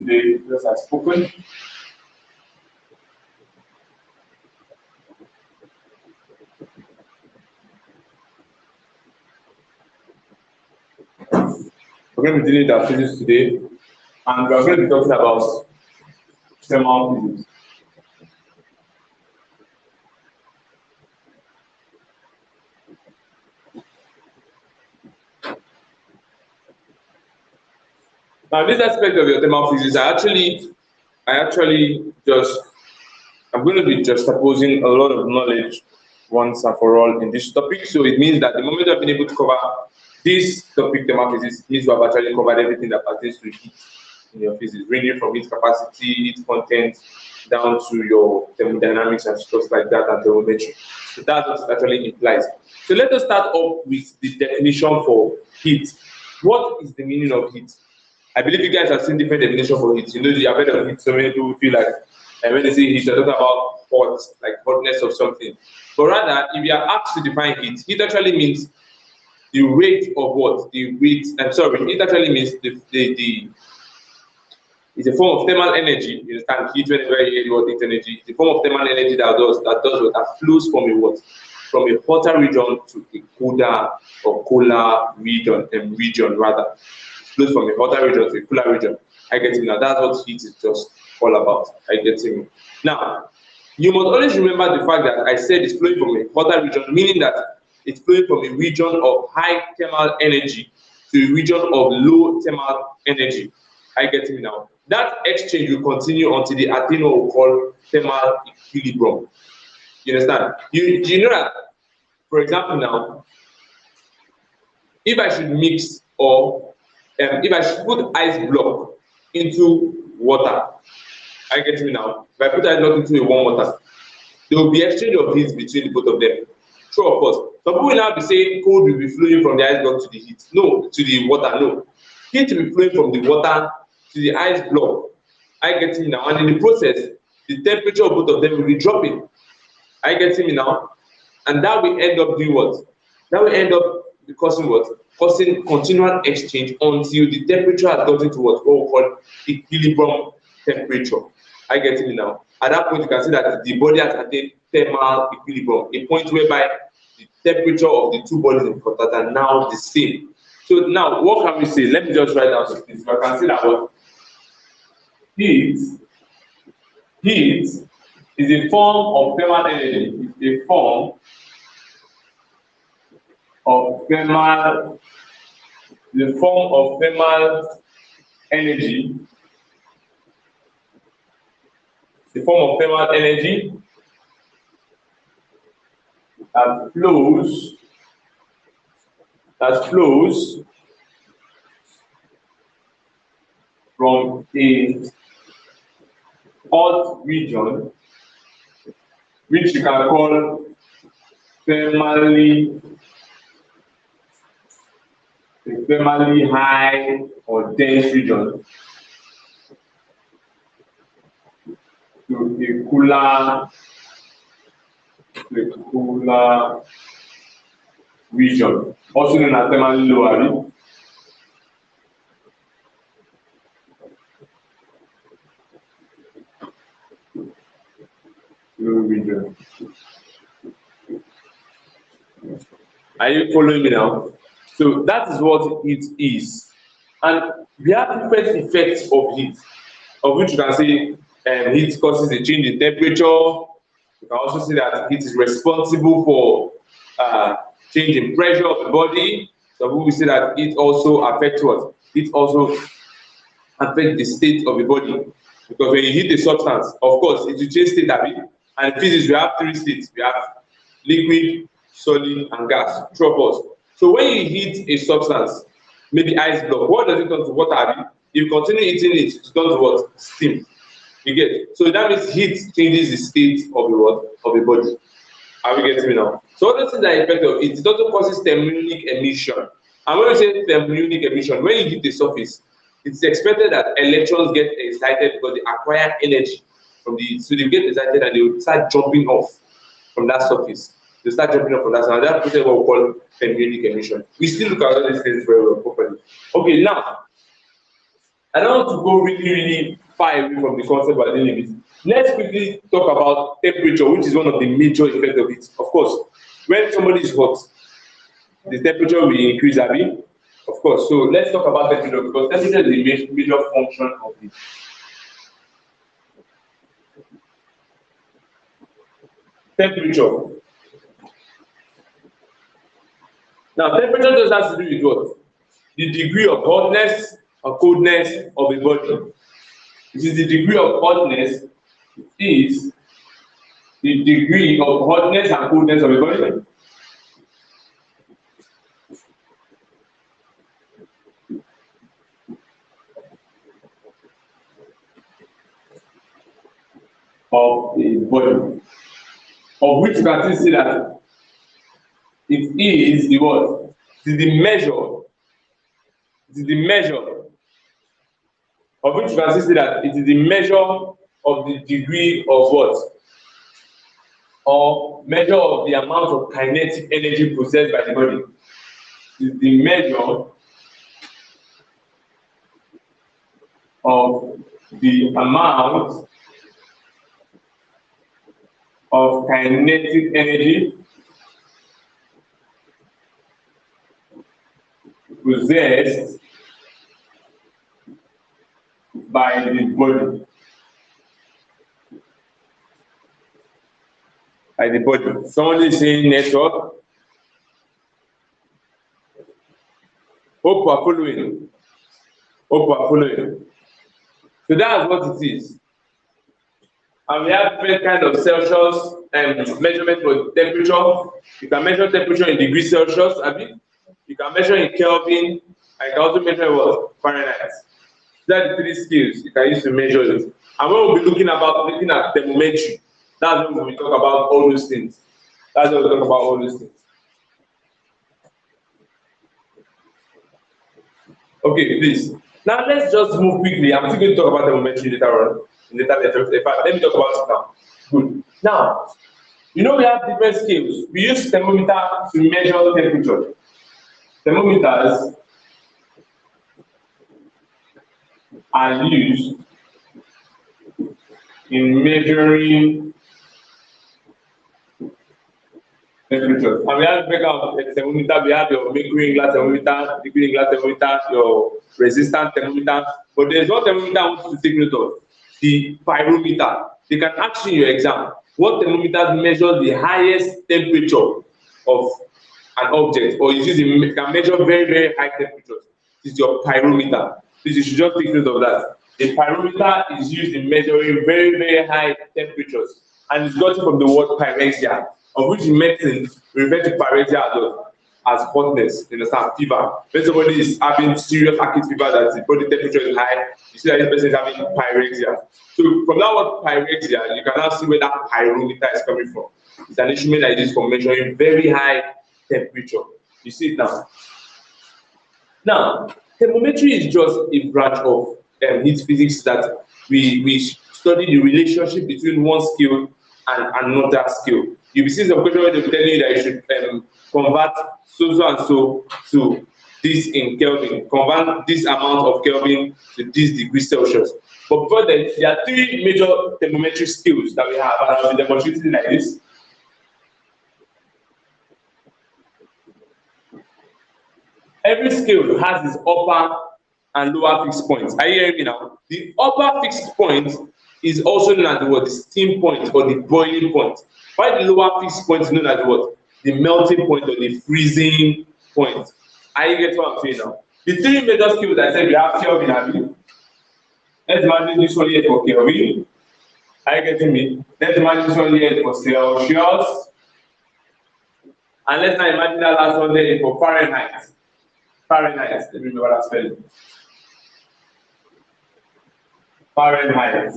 Today, just as spoken. We're going to be dealing with our physics today, and we're going to be talking about thermal physics. Now, this aspect of your thermal physics, I'm going to be juxtaposing a lot of knowledge once and for all in this topic. So it means that the moment I've been able to cover this topic, thermal physics, means we have actually covered everything that pertains to heat in your physics, ranging from heat capacity, heat content, down to your thermodynamics and stuff like that, and thermometry. So that's what it actually implies. So let us start off with the definition for heat. What is the meaning of heat? I believe you guys have seen different definitions for heat. You know, you have heard of heat, so many people feel like when they say heat, they're talking about hot, like hotness of something. But rather, if you are asked to define heat, heat actually means the rate of what? It actually means it's a form of thermal energy. You understand? Heat, whenever you hear the word heat energy, it's a form of thermal energy that flows from a what? From a hotter region to a colder or cooler region rather. Flows from a hotter region to a cooler region. I get it now. That's what heat is just all about. I get it. Now, you must always remember the fact that I said it's flowing from a hotter region, meaning that it's flowing from a region of high thermal energy to a region of low thermal energy. I get it now. That exchange will continue until they attain what we call thermal equilibrium. You understand? You know that, for example, now, if I should mix or if I should put ice block into water, I get me now. If I put ice block into a warm water, there will be exchange of heat between the both of them. True, of course. Some people will now be saying cold will be flowing from the ice block to the heat. No, to the water. No, heat will be flowing from the water to the ice block. I get me now. And in the process, the temperature of both of them will be dropping. I get me now. And that will end up doing what? That will end up causing what? Causing continual exchange until the temperature has gotten to what we call equilibrium temperature. I get me now. At that point, you can see that the body has attained thermal equilibrium, a point whereby the temperature of the two bodies in contact are now the same. So now, what can we say? Let me just write down some things. So I can see that what heat is a form of thermal energy. It's a form of thermal energy. The form of thermal energy that flows from a hot region, which you can call thermally high or dense region, to a cooler region, also known as thermally lower region. Are you following me now? So that is what it is. And we have different effects of heat, of which you can say heat causes a change in temperature. You can also say that heat is responsible for change in pressure of the body. Some people will say that it also affects what? It also affects the state of the body. Because when you heat a substance, of course, it will change state a bit. And in physics, we have three states. We have liquid, solid, and gas. True of us. So when you heat a substance, maybe ice block, what does it turn to? Water? If you continue heating it, it turns to what? Steam. You get? So that means heat changes the state of the what? Of the body. Are we getting me now? So other things that effect of it also causes thermonic emission. And when we say thermonic emission, when you heat the surface, it's expected that electrons get excited because they acquire energy from the heat. So they get excited and they will start jumping off from that surface. They start jumping off from that surface. That's what we call thermonic emission. We still look at all these things very well properly. Okay, now I don't want to go really far away from the concept we're dealing with. Let's quickly talk about temperature, which is one of the major effects of it. Of course, when somebody is hot, the temperature will increase, abi? Of course. So let's talk about temperature because temperature is the major function of it. Temperature. Now, temperature just has to do with what? The degree of hotness or coldness of a body. It is the degree of hotness is the degree of hotness and coldness of a body. Of a body. Of which you can still say that it is the what? It is the measure. It is the measure. Of which you can still say that it is the measure of the degree of what? Or measure of the amount of kinetic energy possessed by the body. It is the measure of the amount of kinetic energy possessed by the body. By the body. Someone is saying network. Hope we are following. Hope we are following. So that's what it is. And we have different kind of Celsius measurement for temperature. You can measure temperature in degrees Celsius, abi? You can measure in Kelvin, and you can also measure in what? Fahrenheit. That's the three scales you can use to measure it. And when we'll be looking at thermometry, that's when we talk about all those things. That's when we talk about all those things. Okay, please. Now let's just move quickly. I'm still going to talk about thermometry later on. Later. In fact, let me talk about it now. Good. Now, you know we have different scales. We use thermometer to measure temperature. Thermometers are used in measuring temperature. And we have break out the thermometer. We have your mercury in glass thermometer, liquid in glass thermometer, your resistant thermometer. But there's one thermometer I want you to take note of: the pyrometer. They can ask you in your exam what thermometer measures the highest temperature of an object, or it can measure very, very high temperatures. This is your pyrometer. Please, you should just take note of that. The pyrometer is used in measuring very, very high temperatures, and it's gotten from the word pyrexia, of which in medicine we refer to pyrexia as hotness, you understand, fever. When somebody is having serious acute fever that the body temperature is high, you see that this person is having pyrexia. So from that word pyrexia, you can now see where that pyrometer is coming from. It's an instrument that is used for measuring very high temperature. You see it now. Now, thermometry is just a branch of heat physics that we study the relationship between one scale and another scale. You'll be seeing some question where they'll be telling you that you should convert so and so to this in Kelvin, convert this amount of Kelvin to this degree Celsius. But before that, there are three major thermometric scales that we have, and I'll be demonstrating like this. Every scale has its upper and lower fixed points. Are you hearing me now? The upper fixed point is also known as what? The steam point or the boiling point. While the lower fixed point is known as what? The melting point or the freezing point. Are you getting what I'm saying now? The three major scales I said we have Kelvin and let's imagine this one here for Kelvin. Are you getting me? Let's imagine this one here for Celsius. And let's not imagine that last one there for Fahrenheit. Fahrenheit. Let me remember that spelling. Fahrenheit.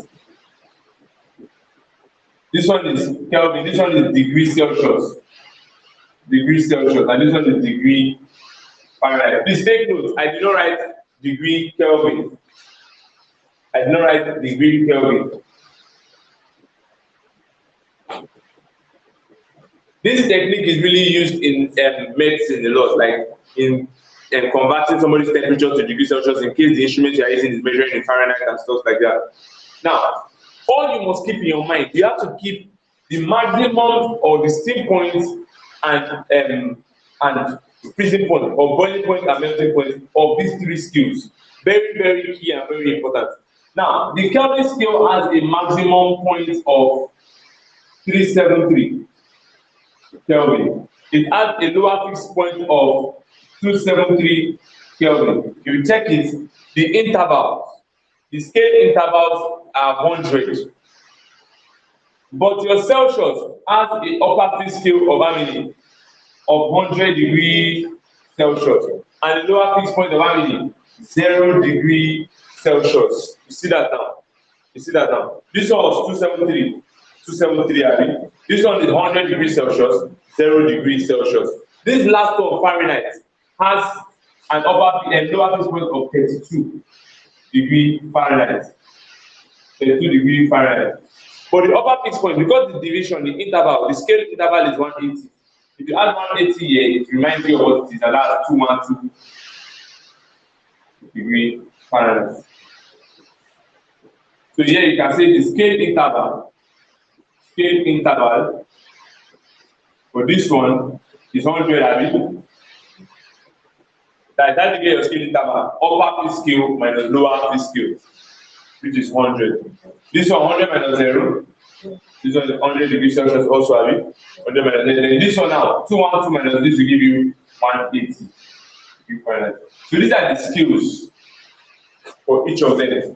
This one is Kelvin. This one is degree Celsius. Degree Celsius. And this one is degree Fahrenheit. Please take note. I did not write degree Kelvin. I did not write degree Kelvin. This technique is really used in medicine a lot, like in converting somebody's temperature to degrees Celsius in case the instrument you are using is measuring in Fahrenheit and stuff like that. Now, all you must keep in your mind, you have to keep the maximum or the steam point and freezing point or boiling point and melting point of these three scales. Very, very key and very important. Now, the Kelvin scale has a maximum point of 373 Kelvin. It has a lower fixed point of 273 Kelvin. If you check it, the intervals, the scale intervals are 100. But your Celsius has a upper fixed scale of how many? Of 100 degrees Celsius. And the lower fixed point of how many? 0 degrees Celsius. You see that now? You see that now? This one was 273. 273, I mean. This one is 100 degrees Celsius, 0 degrees Celsius. This last one, Fahrenheit, has an upper and lower fixed point of 32 degrees Fahrenheit. 32 degrees Fahrenheit. But the upper fixed point, because the division, the interval, the scale interval is 180. If you add 180 here, it reminds you of what it is, and that's 212 degrees Fahrenheit. So here you can say the scale interval for this one is 100, I mean. That's to get your scale interval, upper fixed scale minus lower fixed scale, which is 100. This one 100 minus 0. This one is 100 degrees Celsius also, I mean. 100 minus 0. This one now, 212 minus this will give you 180 degrees Fahrenheit. So these are the scales for each of them.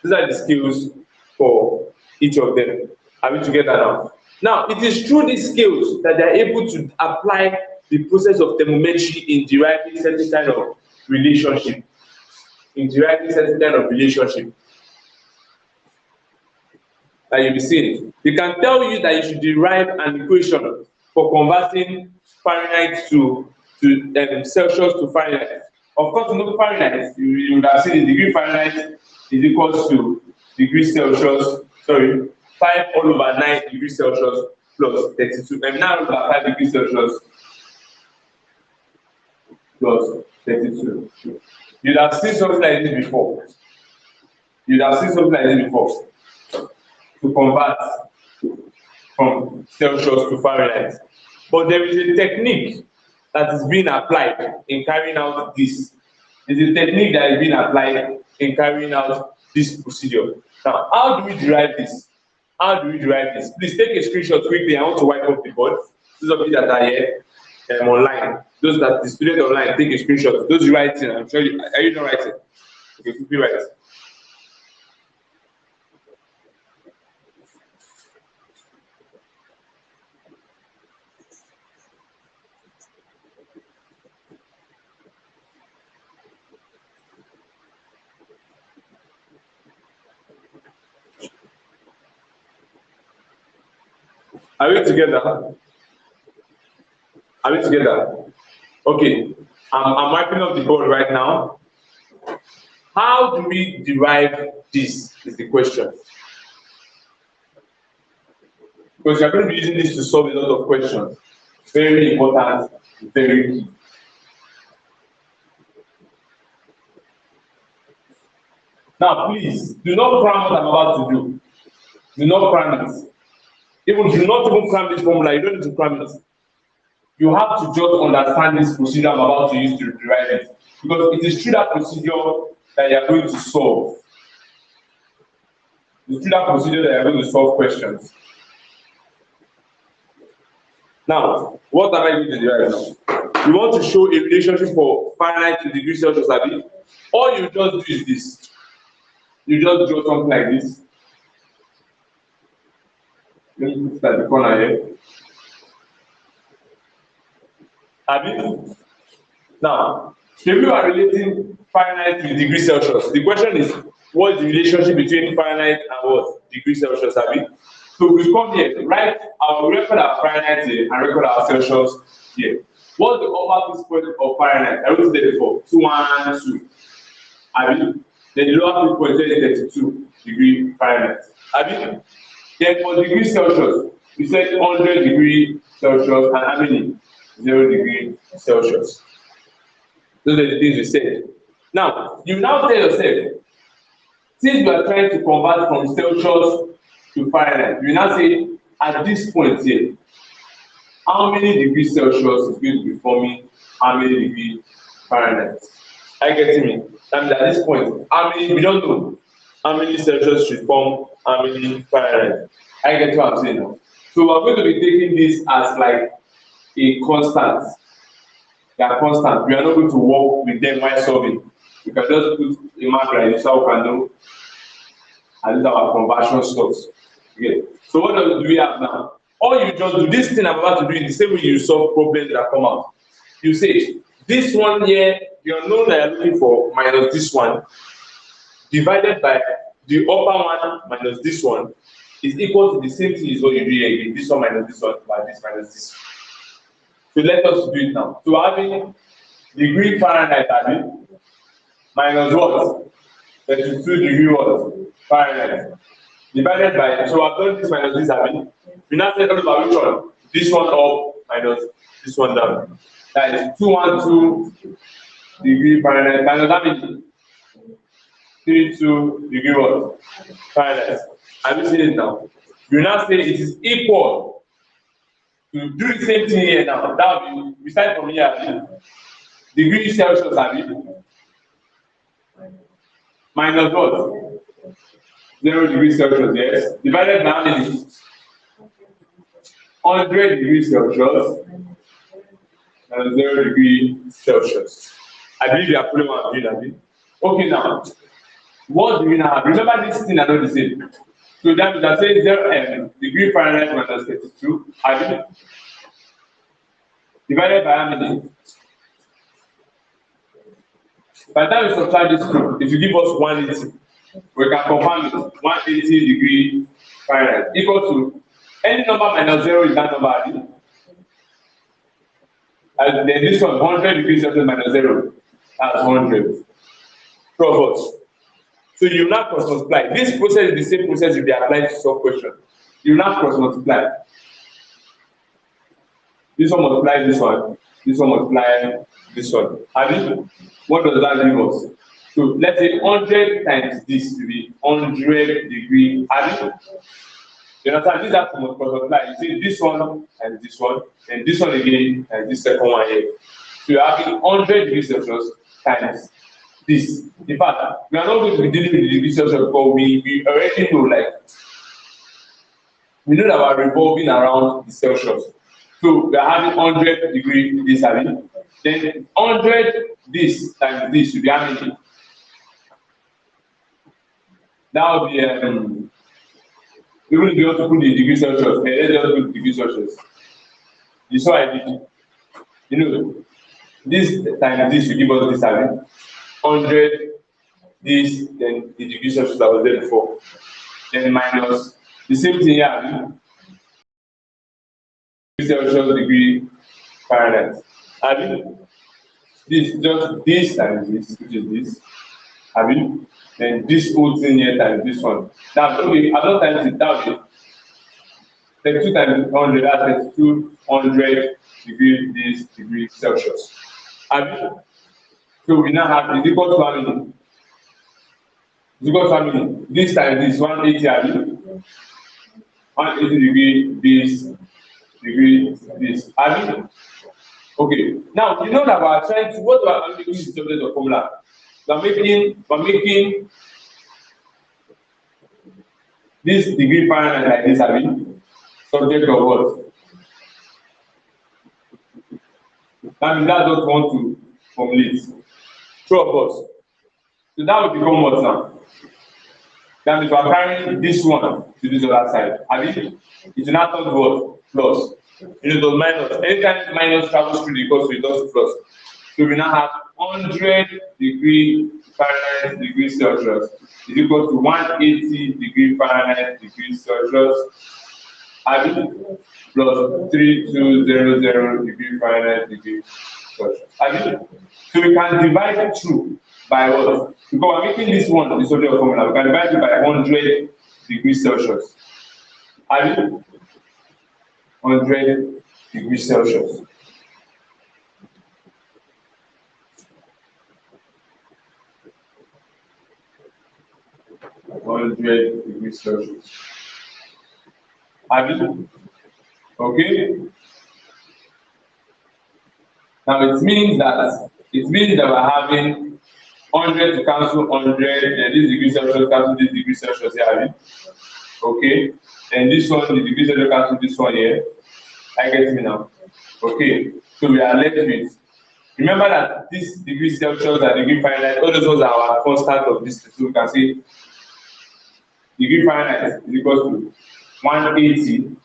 These are the skills for each of them. Are we together now? Now, it is through these skills that they are able to apply the process of thermometry in deriving certain kind of relationship. In deriving certain kind of relationship. That you'll be seeing. They can tell you that you should derive an equation for converting Fahrenheit to Celsius to Fahrenheit. Of course, in Fahrenheit, you would have seen the degree Fahrenheit is equals to degrees Celsius, 5 all over 9 degrees Celsius plus 32. And 9 over 5 degrees Celsius plus 32. You'd have seen something like this before. You'd have seen something like this before. To convert from Celsius to Fahrenheit. But there is a technique that is being applied in carrying out this. There's a technique that is being applied in carrying out this procedure. Now, how do we derive this? How do we derive this? Please take a screenshot quickly. I want to wipe off the board. Those of you that are here online, those that the student online, take a screenshot. Those writing, I'm sure you are you not writing? Okay, quickly write. Are we together? Are we together? Okay, I'm wiping up the board right now. How do we derive this is the question. Because you're going to be using this to solve a lot of questions. Very important, very key. Now, please, do not cram what I'm about to do. Do not cram it. Even do not even cram this formula, you don't need to cram it. You have to just understand this procedure I'm about to use to derive it. Because it is through that procedure that you are going to solve. It's through that procedure that you are going to solve questions. Now, what am I going to derive now? We want to show a relationship for Fahrenheit to degrees Celsius, Abi. All you just do is this. You just draw something like this. Let me put it at the corner here. Abi? Now, if you are relating Fahrenheit to degrees Celsius, the question is, what is the relationship between Fahrenheit and what? Degrees Celsius, Abi? So we come here, right? Our record our Fahrenheit here and record our Celsius here. What's the upper fixed point of Fahrenheit? I wrote it before, 212. Abi? Then the lower fixed point is 32 degrees Fahrenheit. Abi? Then for degrees Celsius, we said 100 degrees Celsius and how many? 0 degrees Celsius. Those are the things we said. Now, you now tell yourself, since you are trying to convert from Celsius to Fahrenheit, you now say, at this point here, how many degrees Celsius is going to be forming how many degrees Fahrenheit? Are you getting me? That means at this point, how many, we don't know how many Celsius should form how many Fahrenheit. Are you getting what I'm saying now? So we're going to be taking this as like a constant. They are constant. We are not going to work with them while solving. You can just put a mark like this, so we can know, and these are our conversion steps. Okay. So what do we have now? All you just do, this thing I'm about to do is the same way you solve problems that come out. You say, this one here, you know that you're looking for minus this one, divided by the upper one minus this one, is equal to the same thing as what you do here again. This one minus this one, by this minus this. So let us do it now. So having degree Fahrenheit, minus what? 32 degree what? Fahrenheit. Divided by, so I've done this minus this, we now take a look at which one? This one up minus this one down. That is 212 degree Fahrenheit minus that means 32 degree what? Fahrenheit. Have you seen it now? You now say it is equal to do the same thing here now. That will be, we start from here, degree Celsius, minus what? 0 degrees Celsius, yes. Divided by how many? 100 degrees Celsius and 0 degree Celsius. I believe you are following what I'm doing. Okay, now, what do we now have? Remember this thing are not the same. So that means I say 0 degree Fahrenheit minus 32, divided by how many? By the time we subtract this two, it will give us 180. We can confirm it. 180 degree Fahrenheit equal to any number minus 0 is that number. And then this one, 100 degrees Celsius minus 0, that's 100. True of us. So you now cross multiply. This process is the same process you be applied to solve question. You now cross multiply. This one multiply this one. This one multiply this one. And what does that give us? So let's say 100 times this will be 100 degree. You understand? This has to multiply. You see this one and this one, and this one again, and this second one here. So you're having 100 degrees Celsius times this. In fact, we are not going to be dealing with the degrees Celsius because we already know, like, we know that we're revolving around the Celsius. So we are having 100 degree this, then 100 this times this should be how many? That would be even if you want to put the degree Celsius, let's just put degree Celsius. You saw I did. You know, this times this will give us this 100 this, then the degree Celsius that was there before. Then minus the same thing here, Celsius degree Fahrenheit. This just this times this, which is this. Then this whole thing here times this one. Now, okay, other times it that will be 32 times 100, that's 200 degree this degree Celsius. So we now have is equal to how many? Is equal to how many? This times this 180, 180 degree this degree this. Okay. Now you know that we are trying to what we are making is subject of formula. We're making this degree Fahrenheit like this, subject of what? That means that's what we want to formulate. True of us. So that will become what now? That means we are carrying this one to this other side. It will not turn to what? Plus. You know, the minus. Anytime minus travels through the equals, so it does plus. So we now have 100 degree Fahrenheit degree Celsius is equal to 180 degree Fahrenheit degree Celsius plus 3200 degree Fahrenheit degree Celsius. So we can divide it through by what? Because we're making this one the subject of formula. We can divide it by 100 degrees Celsius. 100 degrees Celsius. 100 degrees Celsius. Have you? Okay. Now it means that we're having 100 to cancel 100, and this degree Celsius cancel this degree Celsius here, have you? Okay. And this one, the degree Celsius cancel this one here. I get me now. Okay. So we are left with. Remember that this degree Celsius and degree Fahrenheit, all those ones are our constant of this. So we can say degree Fahrenheit is equal to 180.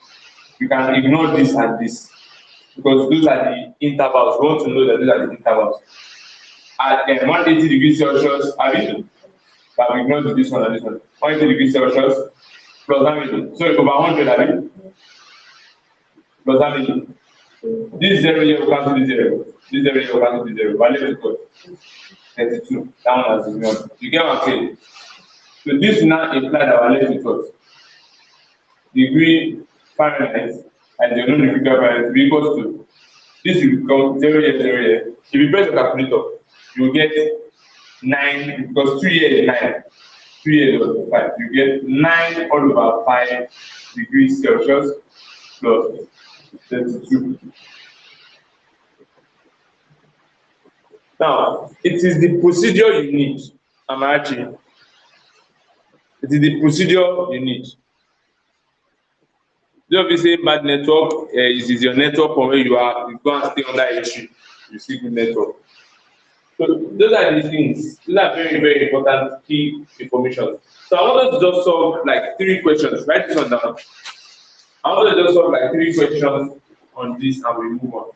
You can ignore this and this because those are the intervals. We want to know that those are the intervals. At 180 degrees Celsius, have you? But we ignore this one and this one. 180 degrees Celsius plus how many? So over 100, have you? Plus how many? This 0 here will cancel this 0. This 0 here will cancel this 0. Value is equal 32. That one has ignored. You get what I'm saying? So this will now imply that our left is what? Degree Fahrenheit and the unknown degree Fahrenheit will be equal to this will become 0 here, 0 here. If you press the calculator, you will get 9 because 2 here is 9. 2 here is 5. You get 9 all over 5 degrees Celsius plus 32. Now, it is the procedure you need. It is the procedure you need. Don't be saying bad network, it is your network from where you are, you go and stay under issue, you see good network. So those are the things, those are very, very important key information. So I want us to just solve like 3 questions. Write this one down. I want us to just solve like 3 questions on this and we move on.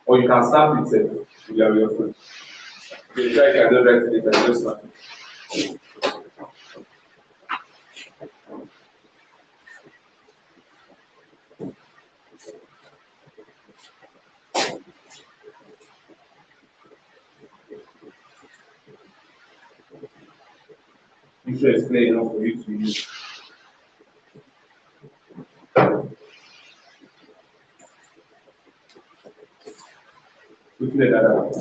Or you can start with it if you have your phone. Okay, try to do right it and just start. You should explain enough for you to use. Quickly that out.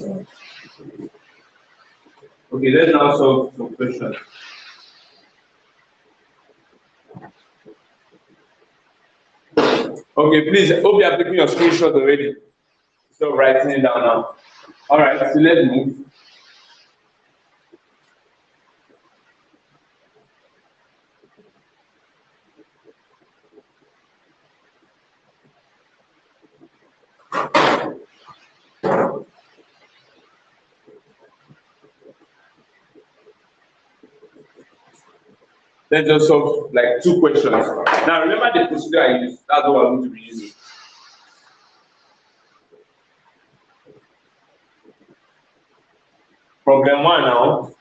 Okay, let's now solve some questions. Okay, please, I hope you are taking your screenshot already. So writing it down now. All right, so let's move. Let's just solve like 2 questions. Now remember the procedure I used. That's what I'm going to be using. Problem 1 now.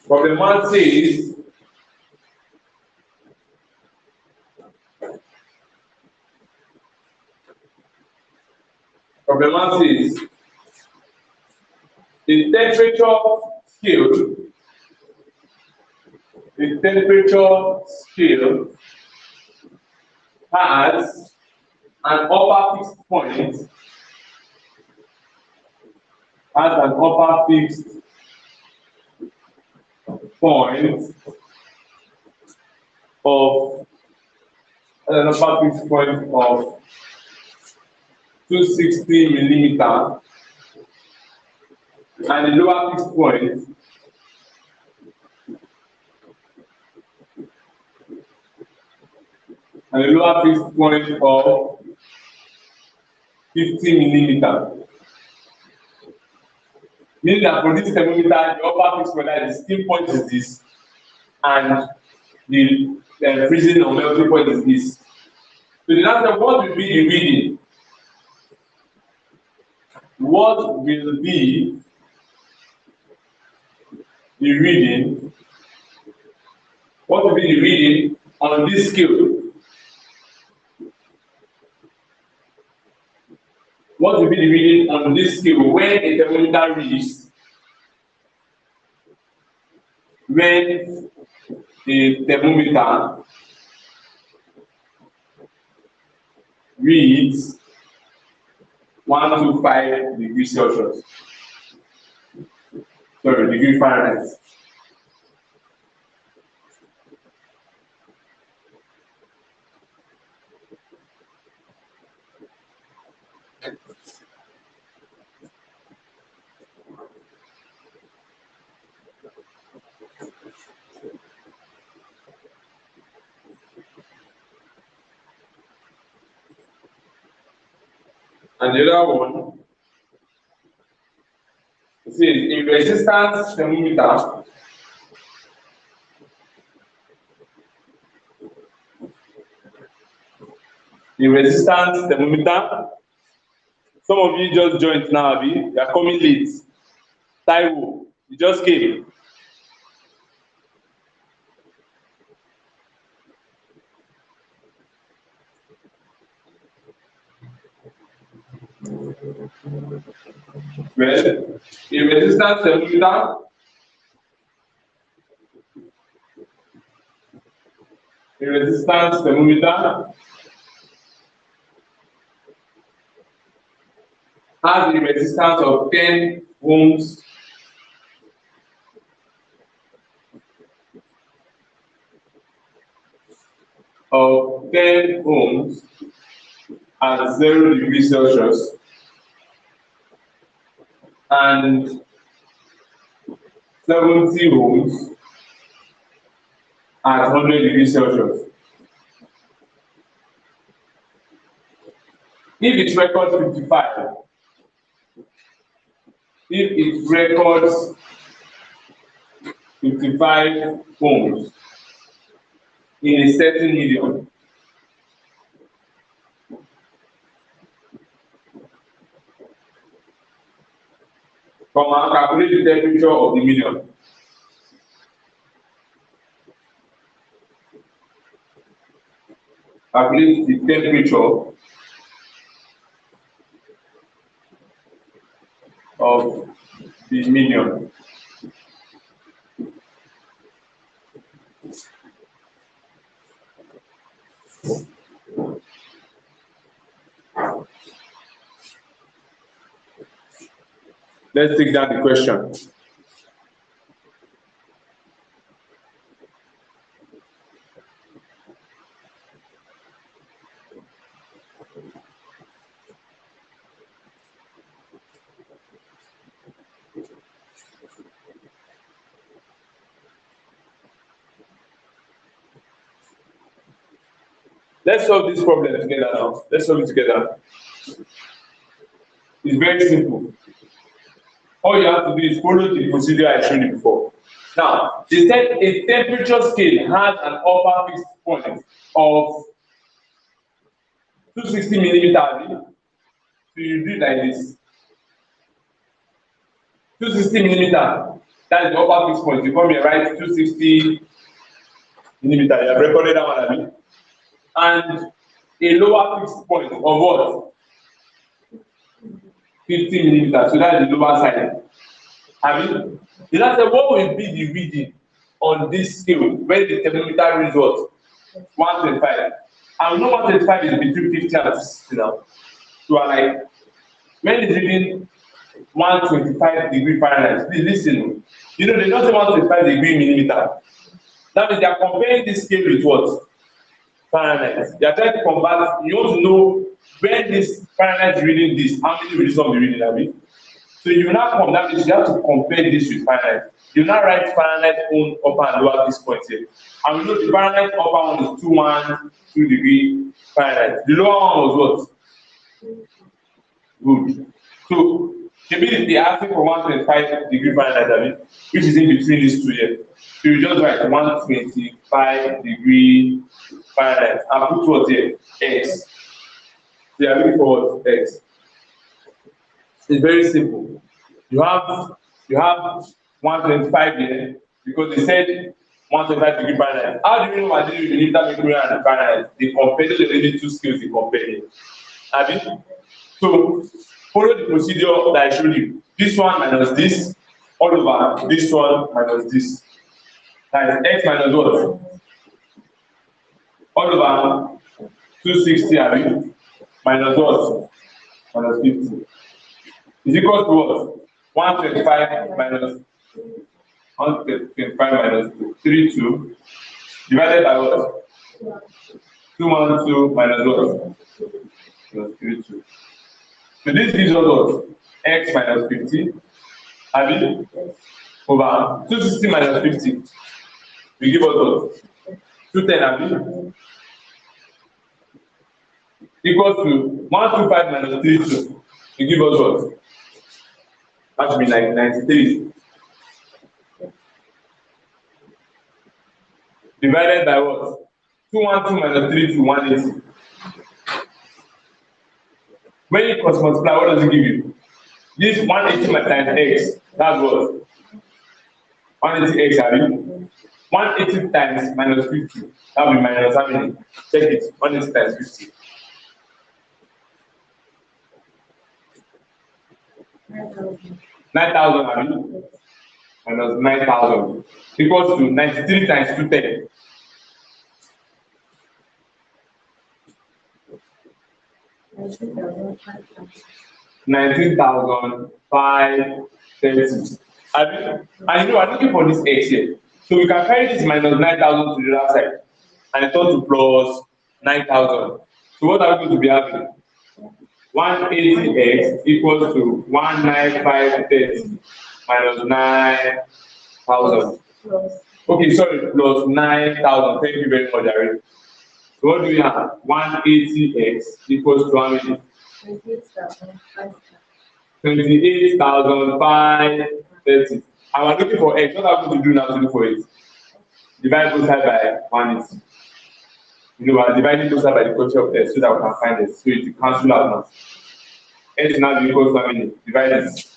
Problem 1 says the temperature scale has an upper fixed point of 260 millimeter and the lower fixed point of 50 millimeter. Meaning that for this thermometer, the upper fixed point, the steam point is this, and the freezing or melting point is this. So the answer, what will be the reading? What will be the reading? What will be the reading on this scale? What will be the reading on this scale when a thermometer reads? When the thermometer reads 125 degrees Celsius. Sorry, degree Fahrenheit. And the other one, it says a resistance thermometer Some of you just joined now, Abi. You are coming late. Taiwo, you just came. Well, a resistance thermometer has a resistance of 10 ohms at 0 degrees Celsius and 70 ohms at 100 degrees Celsius. If it records 55 ohms in a certain medium, calculate the temperature of the medium. Calculate the temperature of the medium. Let's take down the question. Let's solve this problem together now. Let's solve it together. It's very simple. All you have to do is follow the procedure I showed you before. Now, they said a temperature scale has an upper fixed point of 260 millimeters. So you do it like this. 260 millimeters. That is the upper fixed point. You come here, write 260 millimeters. You have recorded that one, Abi. And a lower fixed point of what? 50 millimeters. So that is the lower side. Abi, the last say what will be the reading on this scale when the thermometer reads what? 125. And we know 125 is between 50 and 60 now. So like when it's reading 125 degree Fahrenheit, please listen. You know, they don't say 125 degree millimeter. That means they are comparing this scale with what? Fahrenheit. They are trying to convert, you want to know when this Fahrenheit is reading this, how many will this one be reading, Abi? So you will now come, that means you have to compare this with Fahrenheit. You now write Fahrenheit own upper and lower this point here. And we know the Fahrenheit upper one is 212 degree Fahrenheit. The lower one was what? Good. So maybe they are asking for 125 degree Fahrenheit, which is in between these two here. So you just write 125 degree Fahrenheit and put what here? X. They are looking for what? X. It's very simple. You have 125 here because they said 125 degree Fahrenheit. How do you know what they do with mercury and Fahrenheit? They compare those only two scales they compare here. Abi? So follow the procedure that I showed you. This one minus this, all over this one minus this. That is x minus what? All over 260 minus what? Minus 50. Is equal to what? 125 minus 125 minus 32 divided by what? 212 minus what? Minus 32. So this gives us what? X minus 50 over 260 minus 50. We give us what? 210 equals to 125 minus 32. We give us what? That should be like 93. Divided by what? 212 minus 32, 180. When you cross multiply, what does it give you? This 180 times x, that's what? 180x, 180 times minus 50. That will be minus how many? Check it. 180 times 50. 9,000, minus 9,000 equals to 93 times 210. 19,530. And you know, I'm looking for this x here. So we can carry this minus 9,000 to the other side. And it turns to plus 9,000. So what are we going to be having? 180x equals to 19530 minus 9,000. Okay, sorry, plus 9,000. Thank you very much, Ari. So what do we have? 180x equals to how many? 28,530. And we're looking for x. What are we going to do now to look for it? Divide both sides by 180. You know, we're dividing both sides by the quantity of x so that we can find it. So it will cancel out now. X now equals to how many? Divide it.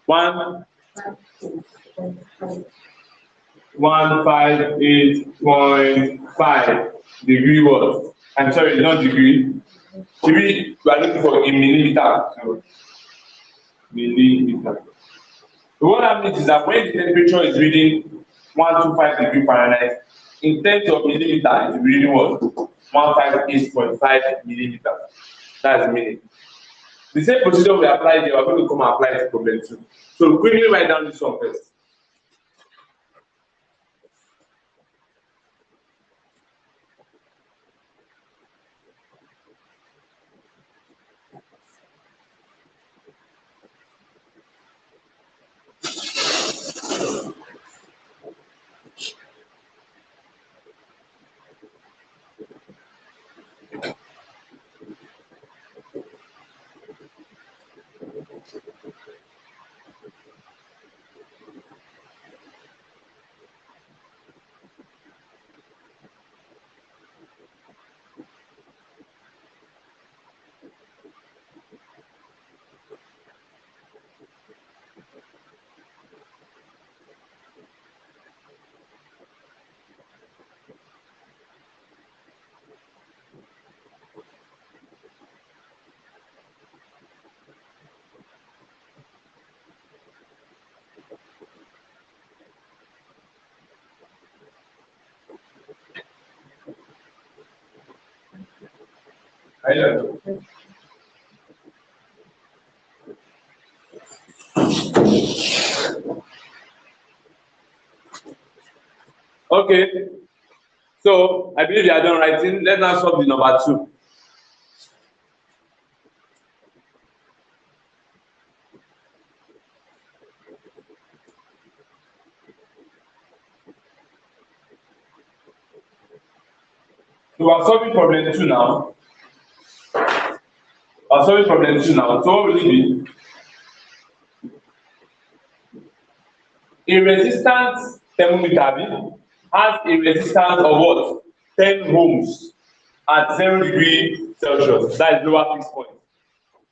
One 158.5 degree what? I'm sorry, not degree. Degree, we are looking for in millimeter. So, millimeter. So what that means is that when the temperature is reading 125 degrees Fahrenheit, in terms of millimeter, it's reading what? 158.5 millimeter. That's the meaning. The same procedure we applied here, we're going to come and apply it to problem 2. So quickly write down this one first. Okay, so I believe you are done writing. Let's now solve the number 2. So we are solving problem 2 now. We are solving problem 2 now. So what will it be? A resistance thermometer has a resistance of what? 10 ohms at 0 degree Celsius. That is lower fixed point.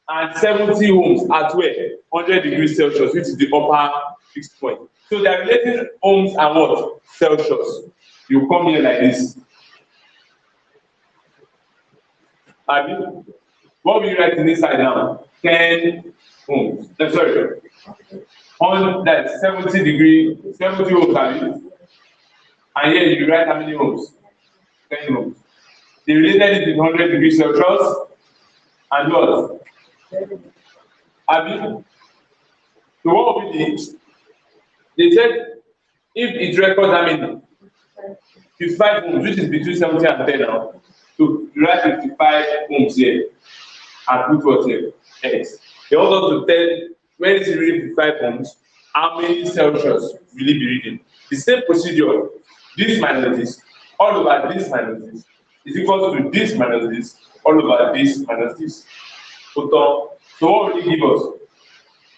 And 70 ohms at where? 100 degrees Celsius, which is the upper fixed point. So they are relating ohms and what? Celsius. You come here like this. Abi, what will you write in this side now? 10 ohms. Sorry, on that 70 ohms, Abi. And here you write how many ohms? 10 ohms. They related it with 100 degrees Celsius and what? Abi. So what we did, they said if it records how many? 55 ohms, which is between 70 and 10 now. So you write 55 ohms here and put what here? X. They want us to tell when it's reading 55 ohms, how many Celsius will it be reading? The same procedure, this minus this, all over this minus this, is equal to this minus this, all over this minus this. So what will it give us?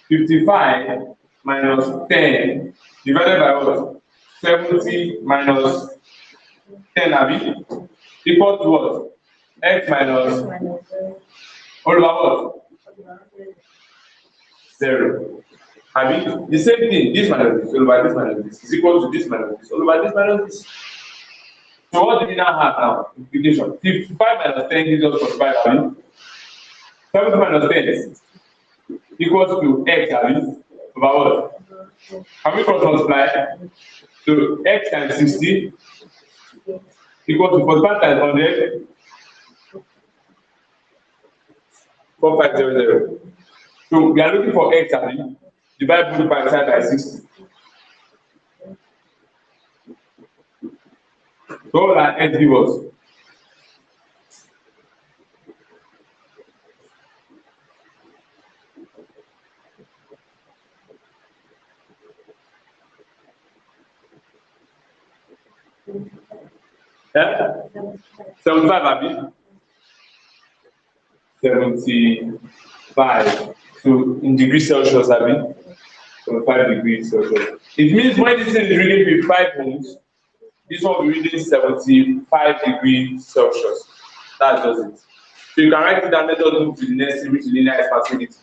55 minus 10 divided by what? 70 minus 10, Abi, equal to what? X minus all over what? 0. Abi, the same thing, this minus this, all over this minus this is equal to this minus this, all over this minus this. So what do we now have now? Implication. 55 minus 10 gives us 45, Abi. 70 minus 10 equals to X, Abi, over what? Can we cross multiply? So X times 60 equal to 45 times 100, 4500. So we are looking for X, Abi. Divide both by side by 60. So what will our X give us? Yeah? 75, Abi. 75. So in degrees Celsius, Abi. 75 degrees Celsius. It means when this thing is reading 55 ohms, this one will be reading 75 degrees Celsius. That's just it. So you can write it down, let us move to the next thing, which is linear expansivity.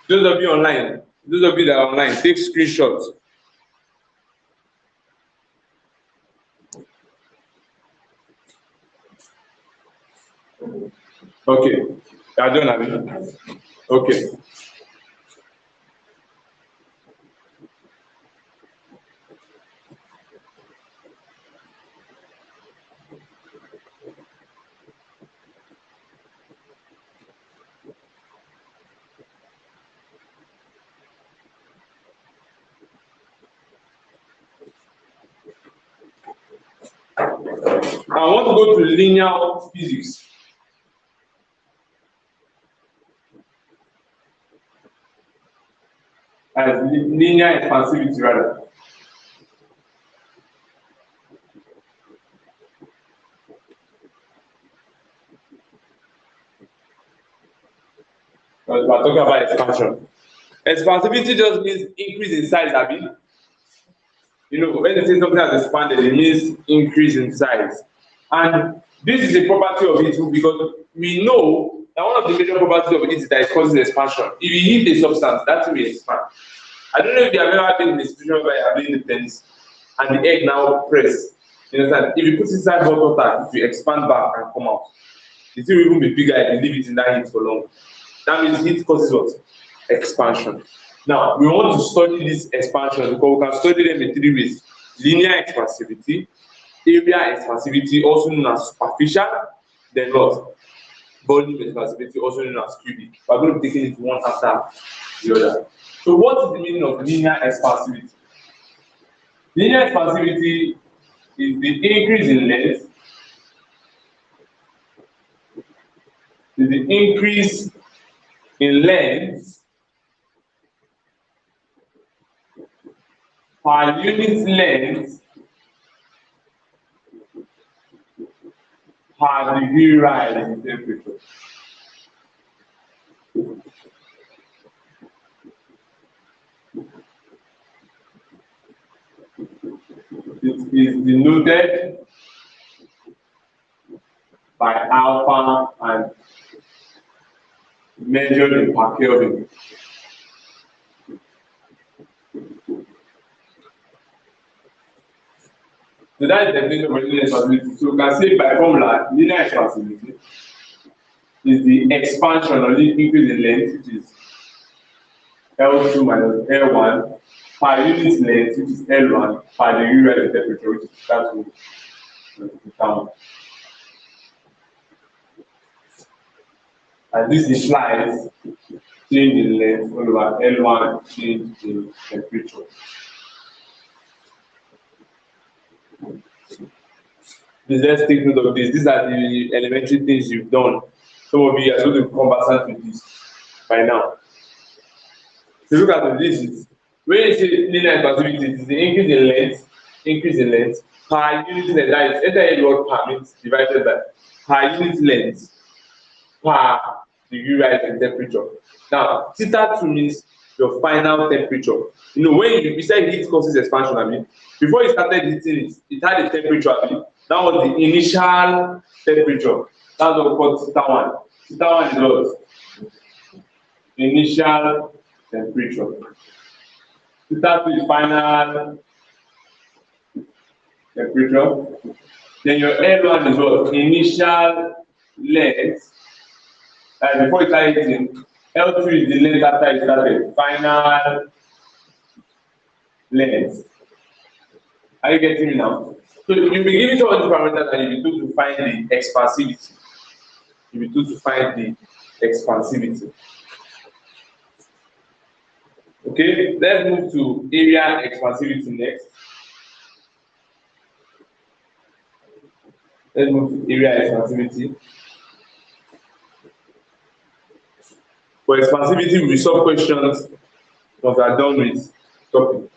Those of you online, those of you that are online, take screenshots. Okay. You are done, Abi? Okay. I want to go to linear physics. As linear expansivity rather. Because we are talking about expansion. Expansivity just means increase in size, Abi. You know, when they say something has expanded, it means increase in size. And this is a property of it because we know that one of the major properties of it is that it causes expansion. If you heat a substance, that will expand. I don't know if you have ever been in a situation where you are playing the tennis and the egg now press. You understand? If you put inside hot water, it will expand back and come out. The thing will even be bigger if you leave it in that heat for long. That means heat causes what? Expansion. Now, we want to study this expansion because we can study them in 3 ways. Linear expansivity, area expansivity, also known as superficial, then what? Volume expansivity, also known as cubic. We are going to be taking it one after the other. So what is the meaning of linear expansivity? Linear expansivity is the increase in length, is the increase in length per unit length per degree rise in temperature. It is denoted by alpha and measured in per Kelvin. So that is the definition of linear expansivity. So you can say by formula, linear expansivity is the expansion or the increase in length, which is L2 minus L1 per unit length, which is L1 per degree rise in temperature, which is that to determine. And this implies change in length over L1 change in temperature. Please let's take note of this. These are the elementary things you've done. Some of you are going to be conversant with this by now. So look at this. When you say linear expansivity, it is the increase in length per unit length. That is, enter the word per means divided by per unit length per degree rise in temperature. Now, theta 2 means your final temperature. You know, when you said heat causes expansion, I mean, before you started heating it, it had a temperature, I mean, that was the initial temperature. That's what we call theta 1. Theta 1 is what? Initial temperature. Theta 2 is final temperature. Then your L1 is what? Initial length. And before you start eating, L2 is the length after you started. Final length. Are you getting me now? So you'll be given all the parameters and you'll be told to find the expansivity. You'll be told to find the expansivity. Okay, let's move to area expansivity next. Let's move to area expansivity. For expansivity, we solve questions once we are done with topic.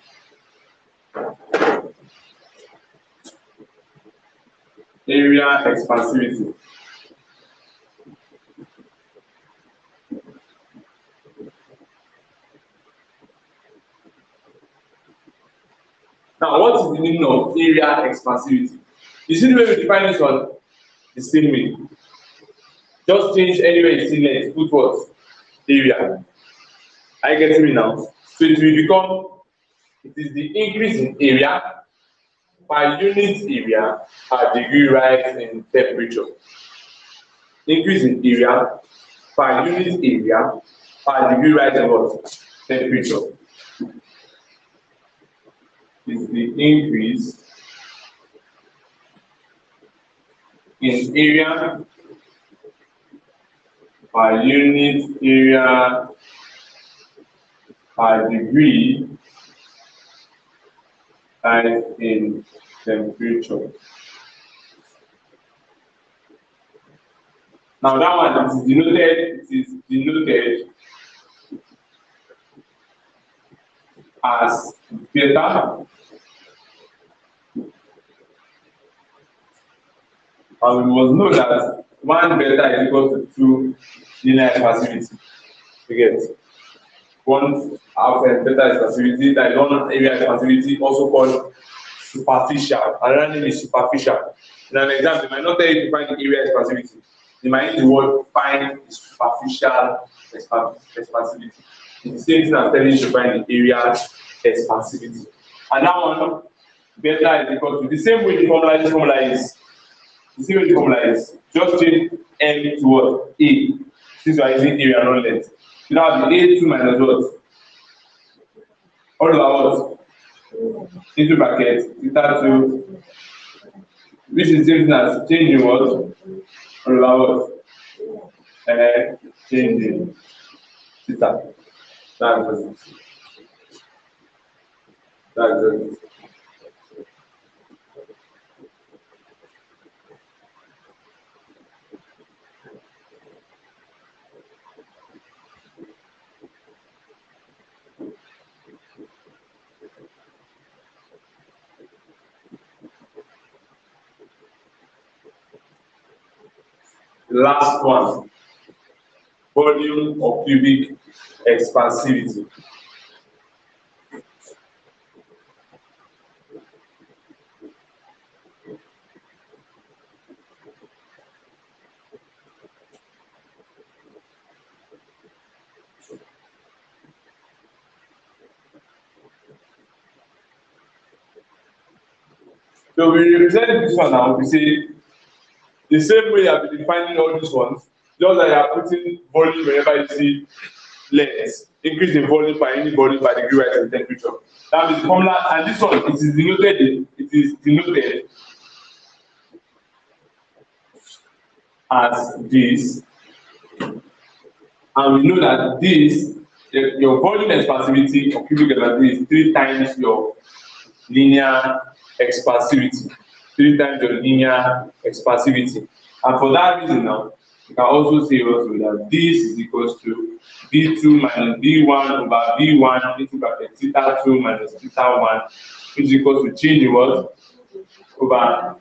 Area expansivity. Now, what is the meaning of area expansivity? You see the way we define this one? The same way. Just change anywhere you see length, put what? Area. Are you getting me now? So it will become, it is the increase in area per unit area per degree rise in temperature. Increase in area per unit area per degree rise in what? Temperature. Is the increase in area per unit area per degree rise in temperature. Now that one it is denoted as beta, and we must know that 1 beta is equal to 2 linear expansivity. You get 1 alpha beta expansivity, that is 1 area expansivity, also called superficial. Another name is superficial. In an exam, they might not tell you to find the area expansivity. They might use the word find the superficial expansivity. It's the same thing I'm telling you to find the area expansivity. And that one, beta is equal to the same way the formula is. The same way the formula is. Just change M to what? A. Since we are using area, not length. You now have the A2 minus what? All over what? Into bracket, theta 2, which is the same thing as changing what? All over what? Changing theta. That's it. That's it. last one, volume of cubic expansivity. So we represent this one now, we say the same way I've been defining all these ones, just like you are putting volume whenever you see length, increase the volume by any volume by degree rise in temperature. That is the formula, and this one it is denoted as this, and we know that this, your volume expansivity of cubic expansivity is 3 times your linear expansivity, 3 times your linear expansivity. And for that reason now, you can also say also that this is equals to V2 minus V1 over V1 into bracket theta 2 minus theta 1, which is equals to change the what over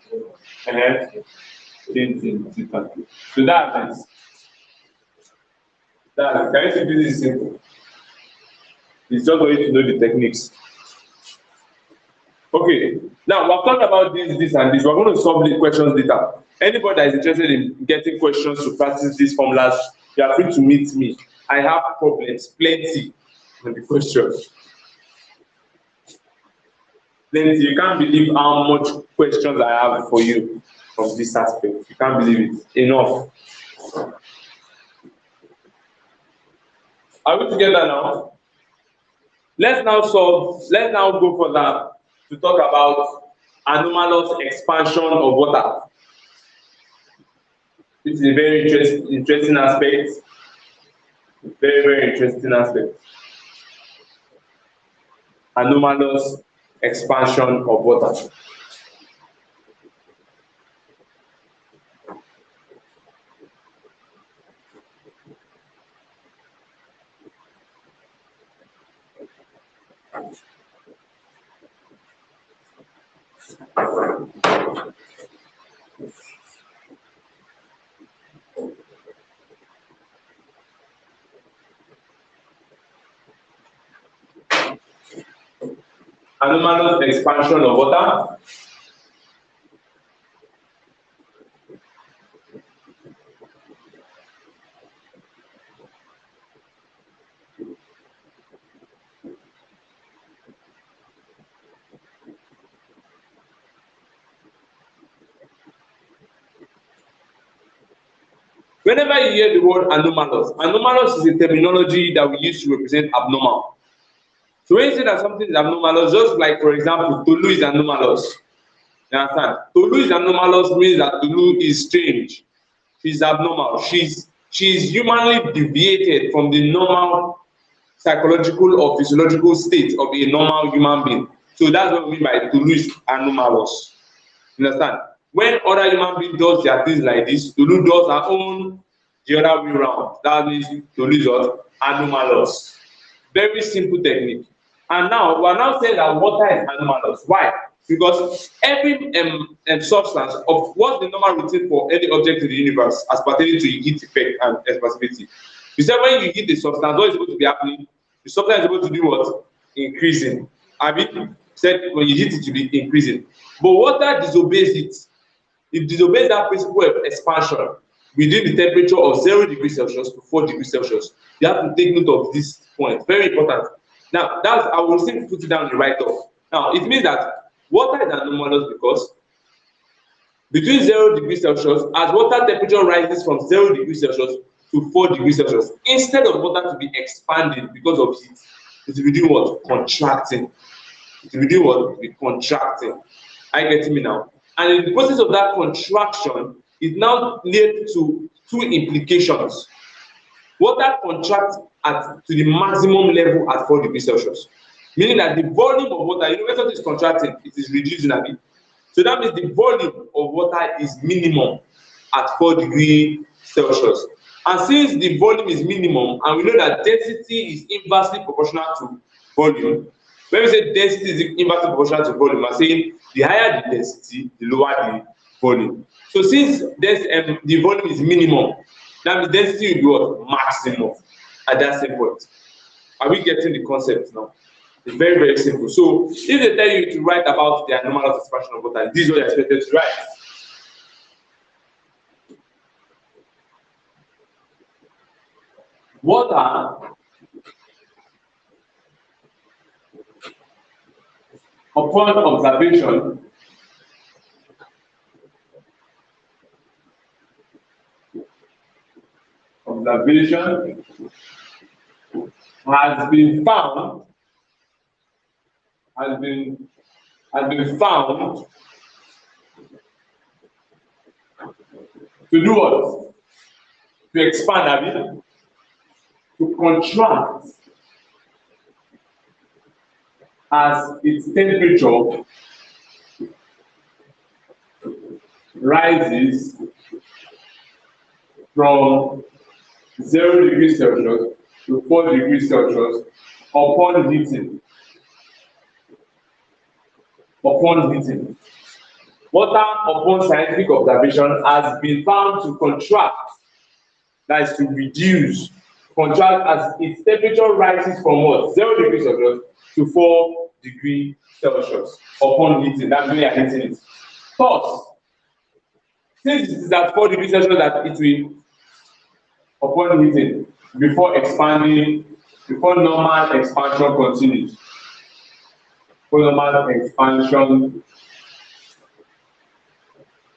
change in theta 2. So that is can you see this is simple? It's just for you to know the techniques. Okay, now we're talking about this, and this. We're going to solve the questions later. Anybody that is interested in getting questions to practice these formulas, you are free to meet me. I have problems, plenty, on the questions. Plenty. You can't believe how much questions I have for you from this aspect. You can't believe it. Enough. Are we together now? Let's now go for that to talk about anomalous expansion of water. This is a very interesting aspect. Very, very interesting aspect. Anomalous expansion of water. Anomalous expansion of water. Whenever you hear the word anomalous, anomalous is a terminology that we use to represent abnormal. So when you say that something is abnormalous, just like for example, Tolu is anomalous. You understand? Tolu is anomalous means that Tolu is strange. She's abnormal. She's humanly deviated from the normal psychological or physiological state of a normal human being. So that's what we mean by Tolu is anomalous. You understand? When other human beings does their things like this, Tolu does her own the other way around. That means Tolu is what? Anomalous. Very simple technique. And now we are now saying that water is anomalous. Why? Because every substance of what's the normal routine for any object in the universe as pertaining to heat effect and expansivity. You said when you heat the substance, what is supposed to be happening? The substance is supposed to do what? Increasing. I mean, said when you heat it, to be increasing. But water disobeys it. It disobeys that principle of expansion within the temperature of 0 degrees Celsius to 4 degrees Celsius. You have to take note of this point. Very important. Now, I will simply put it down in the write-off. Now, it means that water is anomalous because between 0 degrees Celsius, as water temperature rises from 0 degrees Celsius to 4 degrees Celsius, instead of water to be expanding because of heat, it will be doing what? Contracting. It will be doing what? Be contracting. Are you getting me now? And in the process of that contraction, it now leads to 2 implications. Water contracts to the maximum level at 4 degrees Celsius, meaning that the volume of water, you know, when something is contracting, it is reducing a bit. So that means the volume of water is minimum at 4 degrees Celsius. And since the volume is minimum, and we know that density is inversely proportional to volume, when we say density is inversely proportional to volume, I'm saying the higher the density, the lower the volume. So since this the volume is minimum, that means density will be what? Maximum at that same point. Are we getting the concept now? It's very, very simple. So if they tell you to write about the anomalous expansion of water, this is what you're expected to write. Water upon observation has been found to do what? To expand, I mean, to contract as its temperature rises from 0 degrees Celsius to 4 degrees Celsius upon heating. Water upon scientific observation has been found to contract, that is to reduce, contract as its temperature rises from what? 0 degrees Celsius to 4 degrees Celsius upon heating. That's when you are heating it. Thus, since it is at 4 degrees Celsius that it will, upon heating, before expanding, before normal expansion continues. Before normal expansion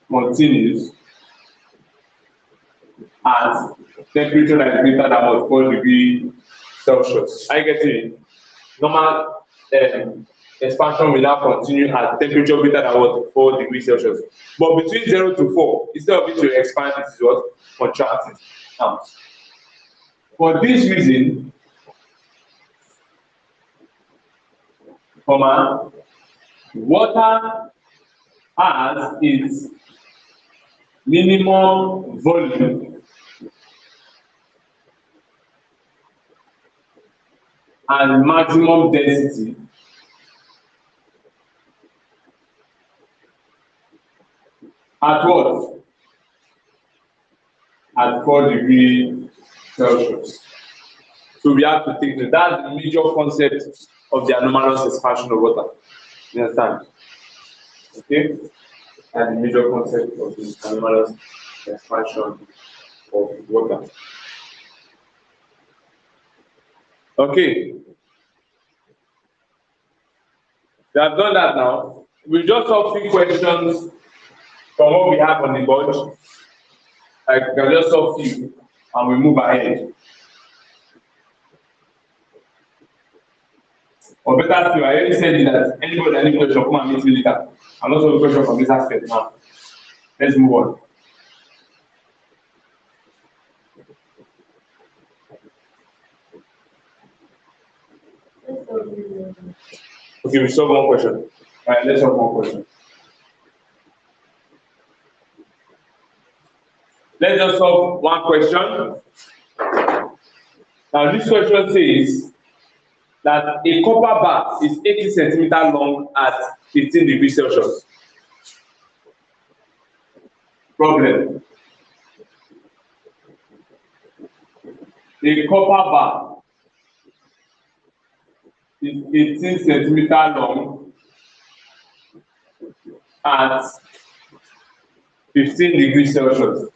continues at temperature that is greater than 4 degrees Celsius. Are you getting it? Normal expansion will now continue at temperature greater than 4 degrees Celsius. But between 0 to 4, instead of it to expand, it is what? Contracting. Now, for this reason, water has its minimum volume and maximum density at what? At 4 degrees Celsius. So we have to take that's the major concept of the anomalous expansion of water. You understand? Okay? That's the major concept of the anomalous expansion of water. Okay. We have done that now. We just have 3 questions from what we have on the board. I can just solve few and we move ahead. Or better still, I already said that anybody that any question come and meet me later. I'm not solving question from this aspect now. Let's move on. Okay, we solve one question. All right, let's solve one question. Let's just solve one question. Now, this question says that a copper bar is 80 centimeters long at 15 degrees Celsius. Problem. A copper bar is 18 centimeters long at 15 degrees Celsius.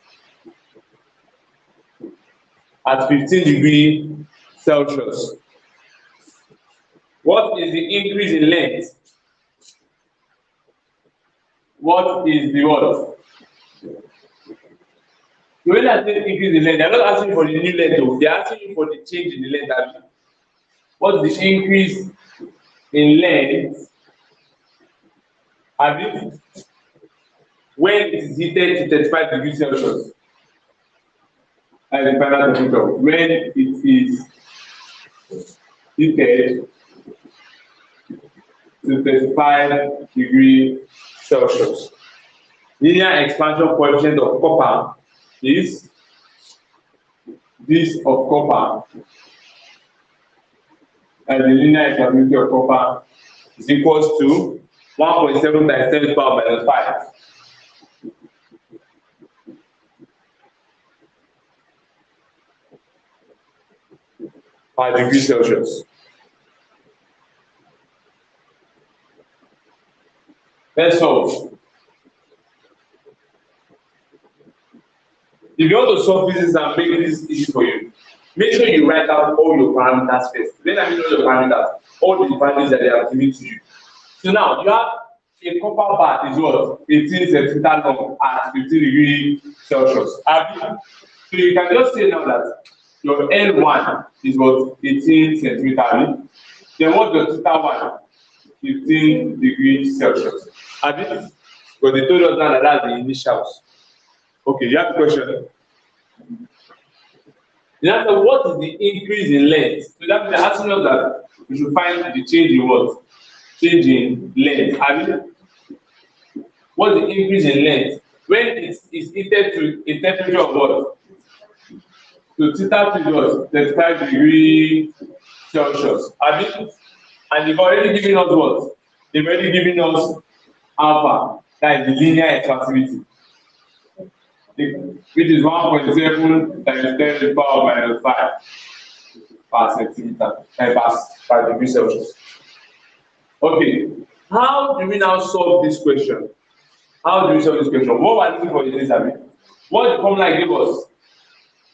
At 15 degrees Celsius. What is the increase in length? What is the what? So when I say increase in length, they're not asking for the new length, they're asking you for the change in the length. What is the increase in length? Have you? When it is heated to 35 degrees Celsius. And the final temperature. When it is heated to 35 degrees Celsius. Linear expansion coefficient of copper is this of copper, and the linear expansion of copper is equals to 1.7 times 10 to the power minus 5. per degree Celsius. Let's solve. If you want to solve this and make this easy for you, make sure you write out all your parameters first. Then I mean all your parameters, all the values that they have given to you. So now you have a copper bar is what? 18 centimeter long at 15 degrees Celsius. So you can just say now that your L1 is what? 18 centimeter. Then what's your theta 1? 15 degrees Celsius. But they told us now that that's the initials. Okay, you have a question? You have to what is the increase in length? So that means they're asking us that we should find the change in what? Change in length. What's the increase in length? When it's heated to a temperature of what? So theta is what? 35 degrees Celsius. And they've already given us what? They've already given us alpha, that is the linear expansivity, which is 1.7 times 10 to the power minus 5 per centimeter per degree Celsius. Okay, how do we now solve this question? How do we solve this question? What we're looking for is this, what the formula gave us?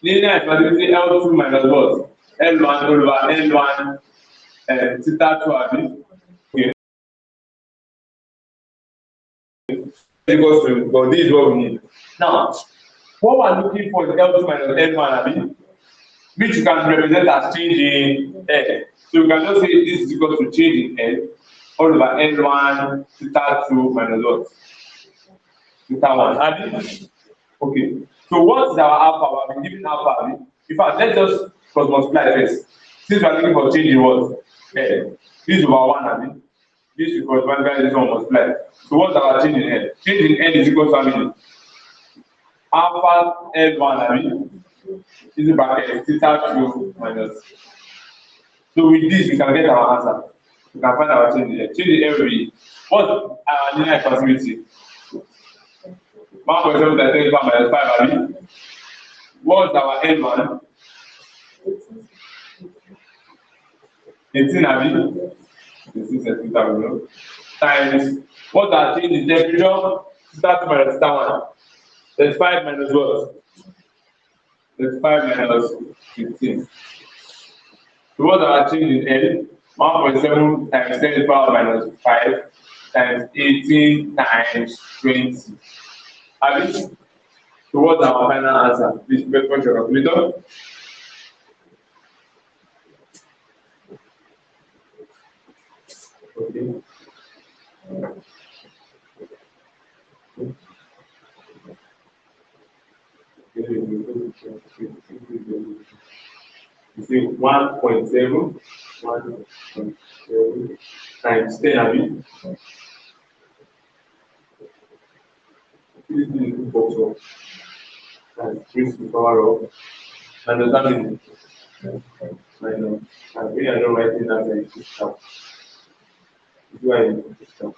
Linear expansivity L2 minus what? L1 over L1 theta 2, okay. Equals to, but this is what we need. Now, what we're looking for is L2 minus L1, which you can represent as change in L. So you can just say this is equal to change in L all over L1 theta 2 minus what? Theta 1. Okay. So what is our alpha? We have been given alpha. In fact, let's just cross multiply first. Since we are looking for change in what? L. This is over 1, this is correspond to this one multiply. So what's our change in L? Change in L is equal to how many? Alpha L1, is bracket theta 2 minus. So with this, we can get our answer. We can find our change in L. Change in L will be what's our linear expansivity? 1.7 times 10 to the power minus 5, what's our L1? 18, 18 centimeter, times what's our change in temperature? Theta 2 minus theta 1. That's 5 minus what? That's 5 minus 15. So what's our change in L? 1.7 times 10 to the power minus 5 times 18 times 20. So what's our final answer? Please make your calculator. Okay. You see 1.7 times 10, this is the box of and 3 to the power of minus that means minus and we are not writing that like this stuff. Do I need this stuff?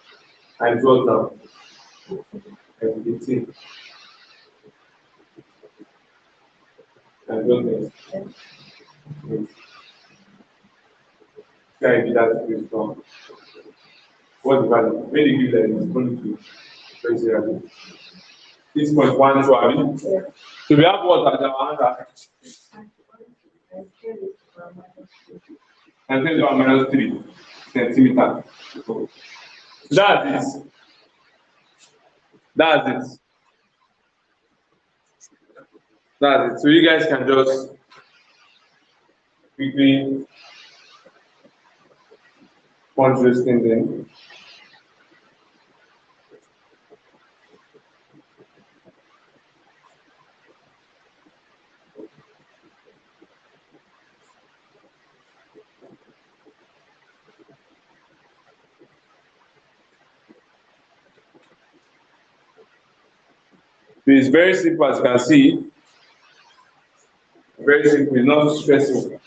And what now? And 18. And what next? Can I be that is wrong? What the value? When you give that is going to 6.12. So we have what as our answer? And 10 to the minus 3 centimeter. So that's it. That's it. That's it. So you guys can just quickly punch those things in. So it's very simple, as you can see. Very simple, it's not stressful.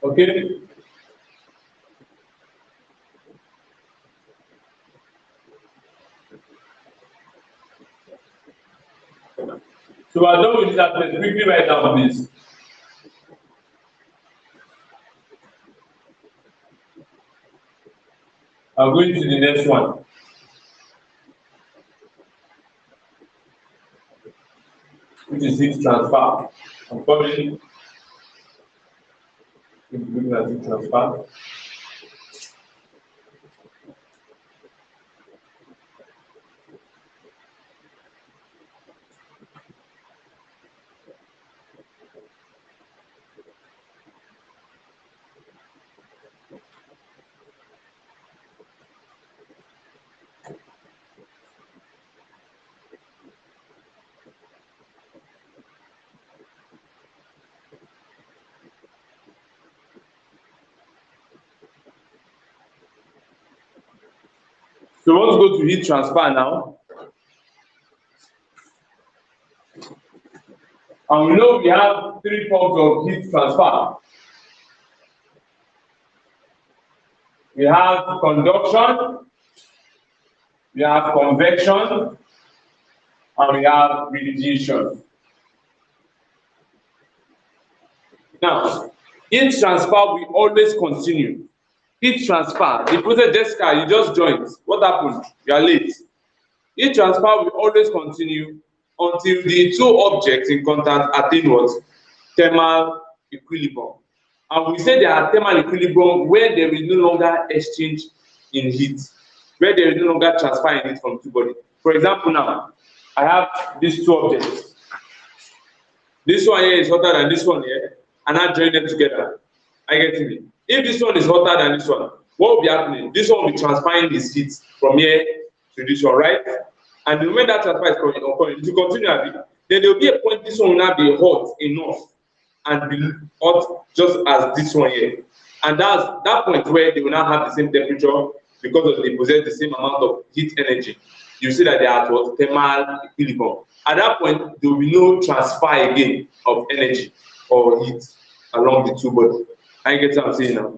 Okay. So we're done with this aspect. Quickly write down, please. I'm going to the next one. Which is heat transfer. I'm calling looking at heat transfer. So we want to go to heat transfer now. And we know we have three forms of heat transfer. We have conduction, we have convection, and we have radiation. Now, heat transfer will always continue. Heat transfer, the process, Jessica, you just joined. What happened? You are late. Heat transfer will always continue until the two objects in contact attain what? Thermal equilibrium. And we say they are thermal equilibrium where there is no longer exchange in heat, where there is no longer transfer in heat from two bodies. For example, now, I have these two objects. This one here is hotter than this one here, and I join them together. I get it. If this one is hotter than this one, what will be happening? This one will be transferring this heat from here to this one, right? And the moment that transfer is occurring, to continue, then there will be a point this one will not be hot enough and be hot just as this one here. And that's that point where they will not have the same temperature because they possess the same amount of heat energy. You see that they are at what? Thermal equilibrium. At that point, there will be no transfer again of energy or heat along the two bodies. I get what I'm saying now.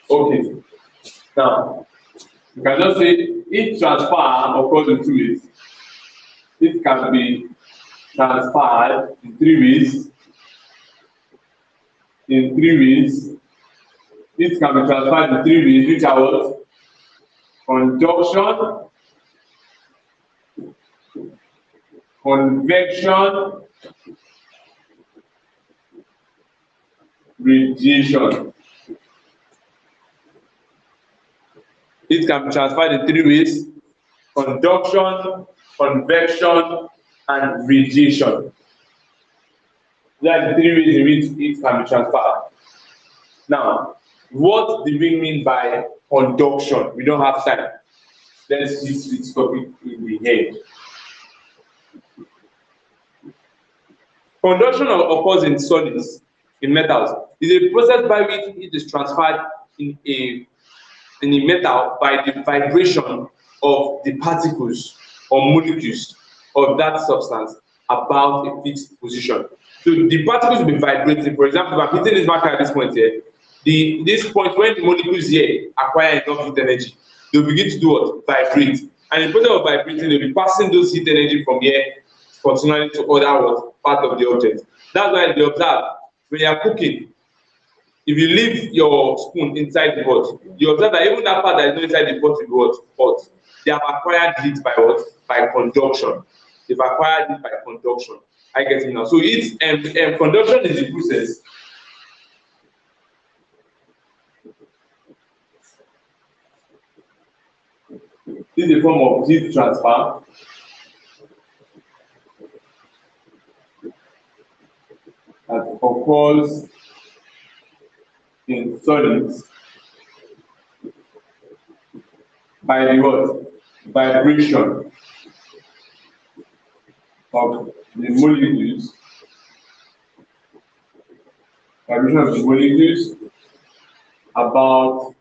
Okay. Now, you can just say heat transfer occurs in two ways. It can be transferred in three ways. In three ways. It can be transferred in three ways, which are what? Conduction, convection, radiation. It can be transferred in three ways: conduction, convection, and radiation. There are the three ways in which it can be transferred. Now, what do we mean by conduction? We don't have time. Let's use this topic in the head. Conduction occurs in solids, in metals. It's a process by which it is transferred in a metal by the vibration of the particles or molecules of that substance about a fixed position. So the particles will be vibrating. For example, if I'm hitting this marker at this point here, this point when the molecules here acquire enough heat energy, they'll begin to do what? Vibrate. And in the process of vibrating, they'll be passing those heat energy from here continually to other what? Part of the object. That's why they observe when you are cooking. If you leave your spoon inside the pot, you observe that even that part that is not inside the pot will be hot. They have acquired heat by what? By conduction. They've acquired heat by conduction. I get it now. So it's conduction is the process. This is a form of heat transfer. That occurs in solids by the what? Vibration of the molecules. Vibration of the molecules about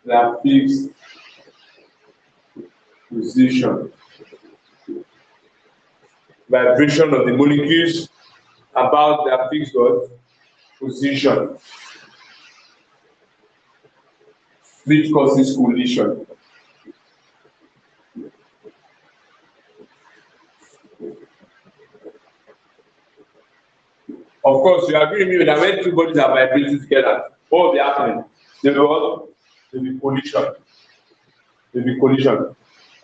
their fixed position. Vibration of the molecules about their fixed what position, which causes collision. Of course, you agree with me that when two bodies are vibrating together, what will be happening? There will be collision. There will be collision.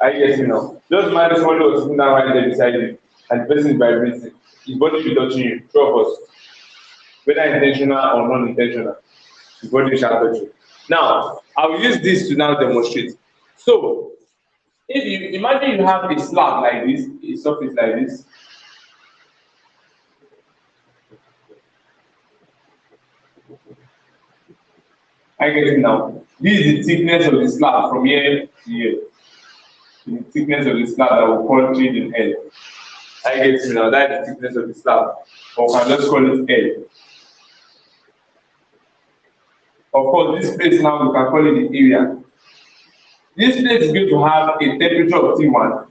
I get you now. Just imagine somebody was sitting down right there beside you, and the person is vibrating. His body will be touching you. Two of us, whether intentional or non-intentional, his body shall touch you. Now, I will use this to now demonstrate. So, if you imagine you have a slab like this, a surface like this. I get it now. This is the thickness of the slab from here to here. The thickness of the slab that will call change in L. I get it now. That is the thickness of the slab. Or we can just call it L. Of course, this place now we can call it the area. This place is going to have a temperature of T1.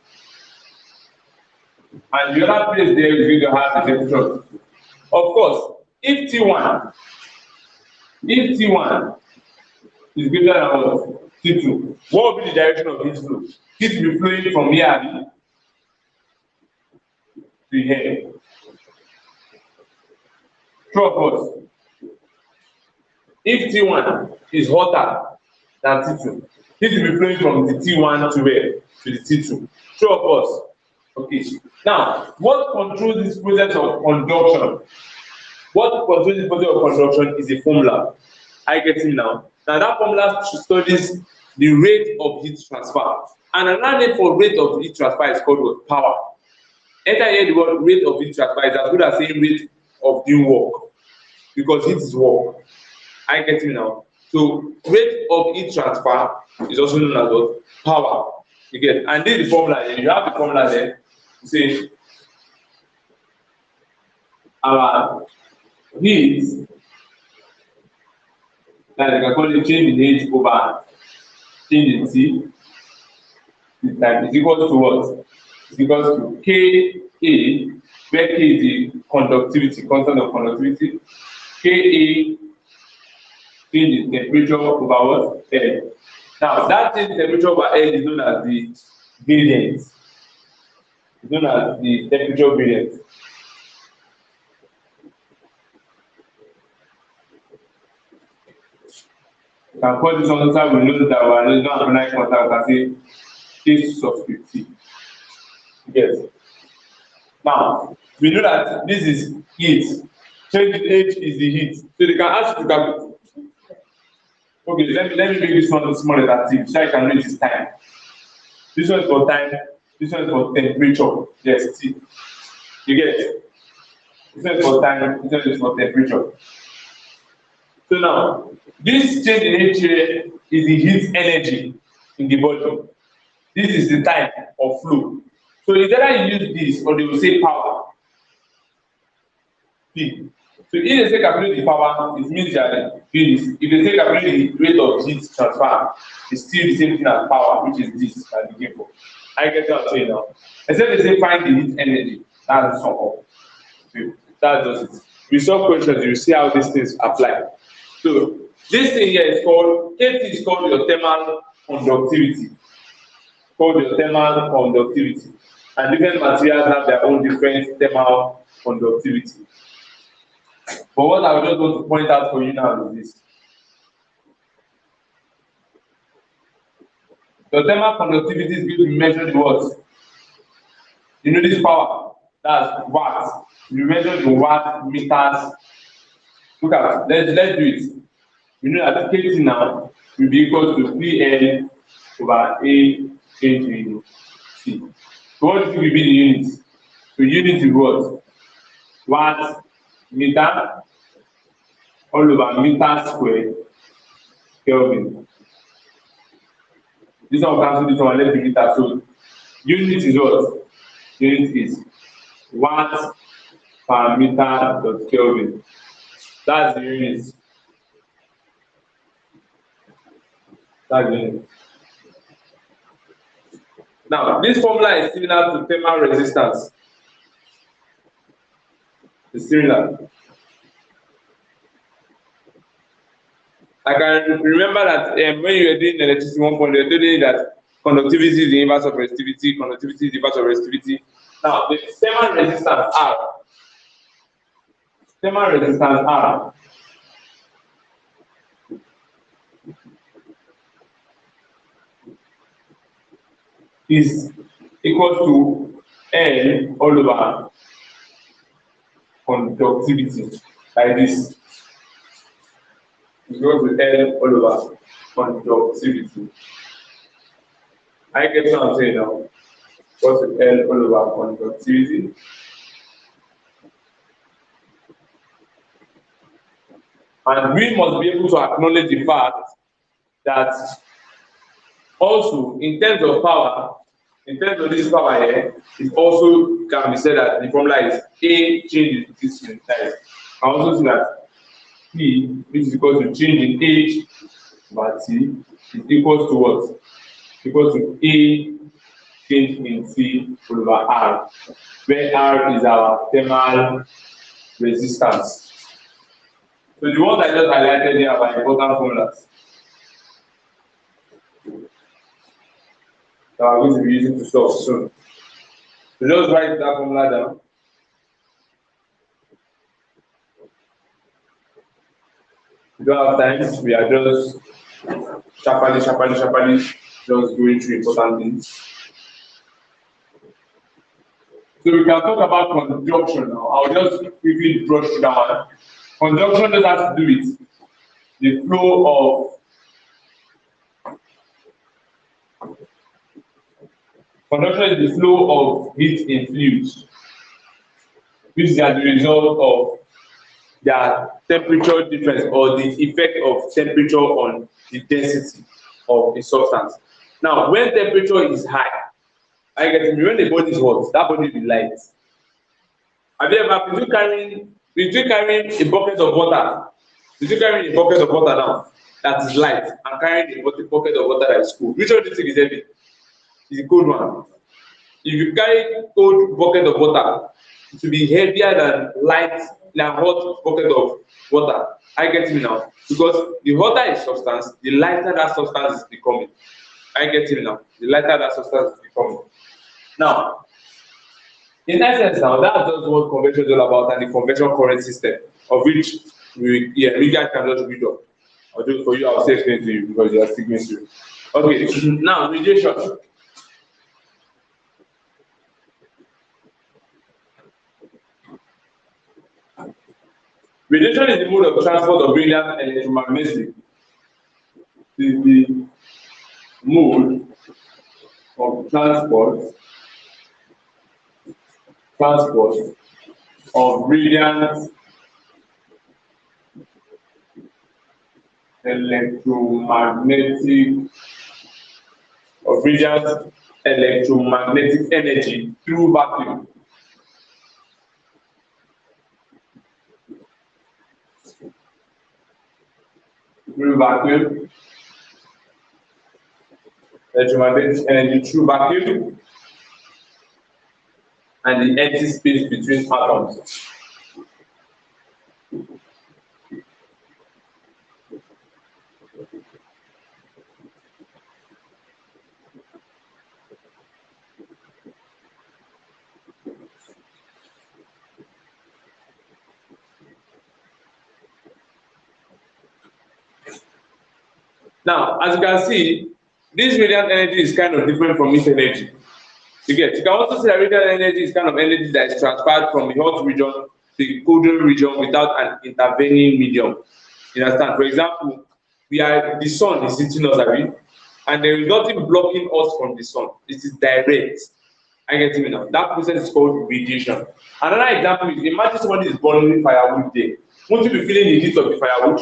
And the other place there is going to have a temperature of T2. Of course, if T1 is greater than what? T2. What will be the direction of this flow? It will be flowing from here to here. True of us. If T1 is hotter than T2, it will be flowing from the T1 to where? To the T2. True of us. Okay. Now, what controls this process of conduction? What controls this process of conduction is a formula. I get it now. Now that formula studies the rate of heat transfer. And another name for rate of heat transfer is called what? Power. Enter here the word rate of heat transfer is as good as saying rate of doing work, because heat is work. I get it now. So rate of heat transfer is also known as what? Power. You get, and this is the formula. You have the formula there. You say our heat, that you can call it change in H over change in T, this time is equal to what? It's equal to Ka, where K is the conductivity, constant of conductivity. Ka change in temperature over what? L. Now that change in temperature over L is known as the gradient. It's known as the temperature gradient. You can call this one so we know that we are using harmonic contact, we can say K subscript T. Yes. Now we know that this is heat. Change in H is the heat. So they can ask you to calculate. Okay, let me make this one small relative so I can know this time. This one is for time, this one is for temperature. Yes, T. You get it? This one is for time, this one is for temperature. So now, this change in H here is the heat energy in the body. This is the time of flow. So it's either you use this or they will say power. P. So if they say calculate the power, it means they are doing this. If they say calculate the rate of heat transfer, it's still the same thing as power, which is this that they give for. I get what I'm saying now. Except they say find the heat energy. That's the sum up. So that's just it. We solve questions, you see how these things apply. So this thing here is called, KT is called your thermal conductivity. Called your thermal conductivity. And different materials have their own different thermal conductivity. But what I just want to point out for you now is this. The thermal conductivity is going to measure the what? You know this power, that's watts. You measure the watt meters. Look at it. Let's do it. You know that KT now will be equal to PL over A change in T. So what will be the unit? So unit is what? Watt meter all over meter square Kelvin. This one cancel this one, let's be meter. So unit is what? Unit is watt per meter dot Kelvin. That's the unit. That's the unit. Now, this formula is similar to thermal resistance. It's similar. I can remember that when you were doing electricity 1 point, they were telling you that conductivity is the inverse of resistivity, conductivity is the inverse of resistivity. Now, the thermal resistance R is equal to L all over conductivity, like this. It's equal to L all over conductivity. I get what I'm saying now. What's the L all over conductivity? And we must be able to acknowledge the fact that also in terms of power, in terms of this power here, it also can be said that the formula is A change in this size. I also see that P, which is equal to change in H over T, is equal to what? Equal to A change in T over R, where R is our thermal resistance. So the ones I just highlighted here are important formulas that I'm going to be using to solve soon. So just write that formula down. We don't have time, we are just sharply, just going through important things. So we can talk about conduction now. I'll just quickly brush down. Conduction just has to do with the flow of conduction is the flow of heat in fluids, which is as a result of their temperature difference or the effect of temperature on the density of a substance. Now, when temperature is high, I get me, when the body is hot, that body will be light. Have you ever been carrying a bucket of water? If you carrying a bucket of water now that is light and carrying a bucket of water that is cold, which one do you think is heavy? It's the cold one. If you carry cold bucket of water, it will be heavier than hot bucket of water. I get me now, because the hotter a substance, the lighter that substance is becoming. I get me now. The lighter that substance is becoming. Now, in essence, now that's just what convection is all about, and the convection current system, of which we guys can just read up. I'll do it for you. I'll say explain to you because you are sticking to it. Okay, now radiation. Radiation is the mode of transport of brilliant electromagnetic. Is the mode of transport of brilliant electromagnetic energy through vacuum. Electromagnetic energy through vacuum, and the empty space between atoms. Now, as you can see, this radiant energy is kind of different from heat energy. You can also see that radiant energy is kind of energy that is transferred from the hot region to the colder region without an intervening medium. You understand? For example, the sun is hitting us, and there is nothing blocking us from the sun. It is direct. I get me now. That process is called radiation. Another example is, imagine somebody is burning firewood there. Won't you be feeling the heat of the firewood?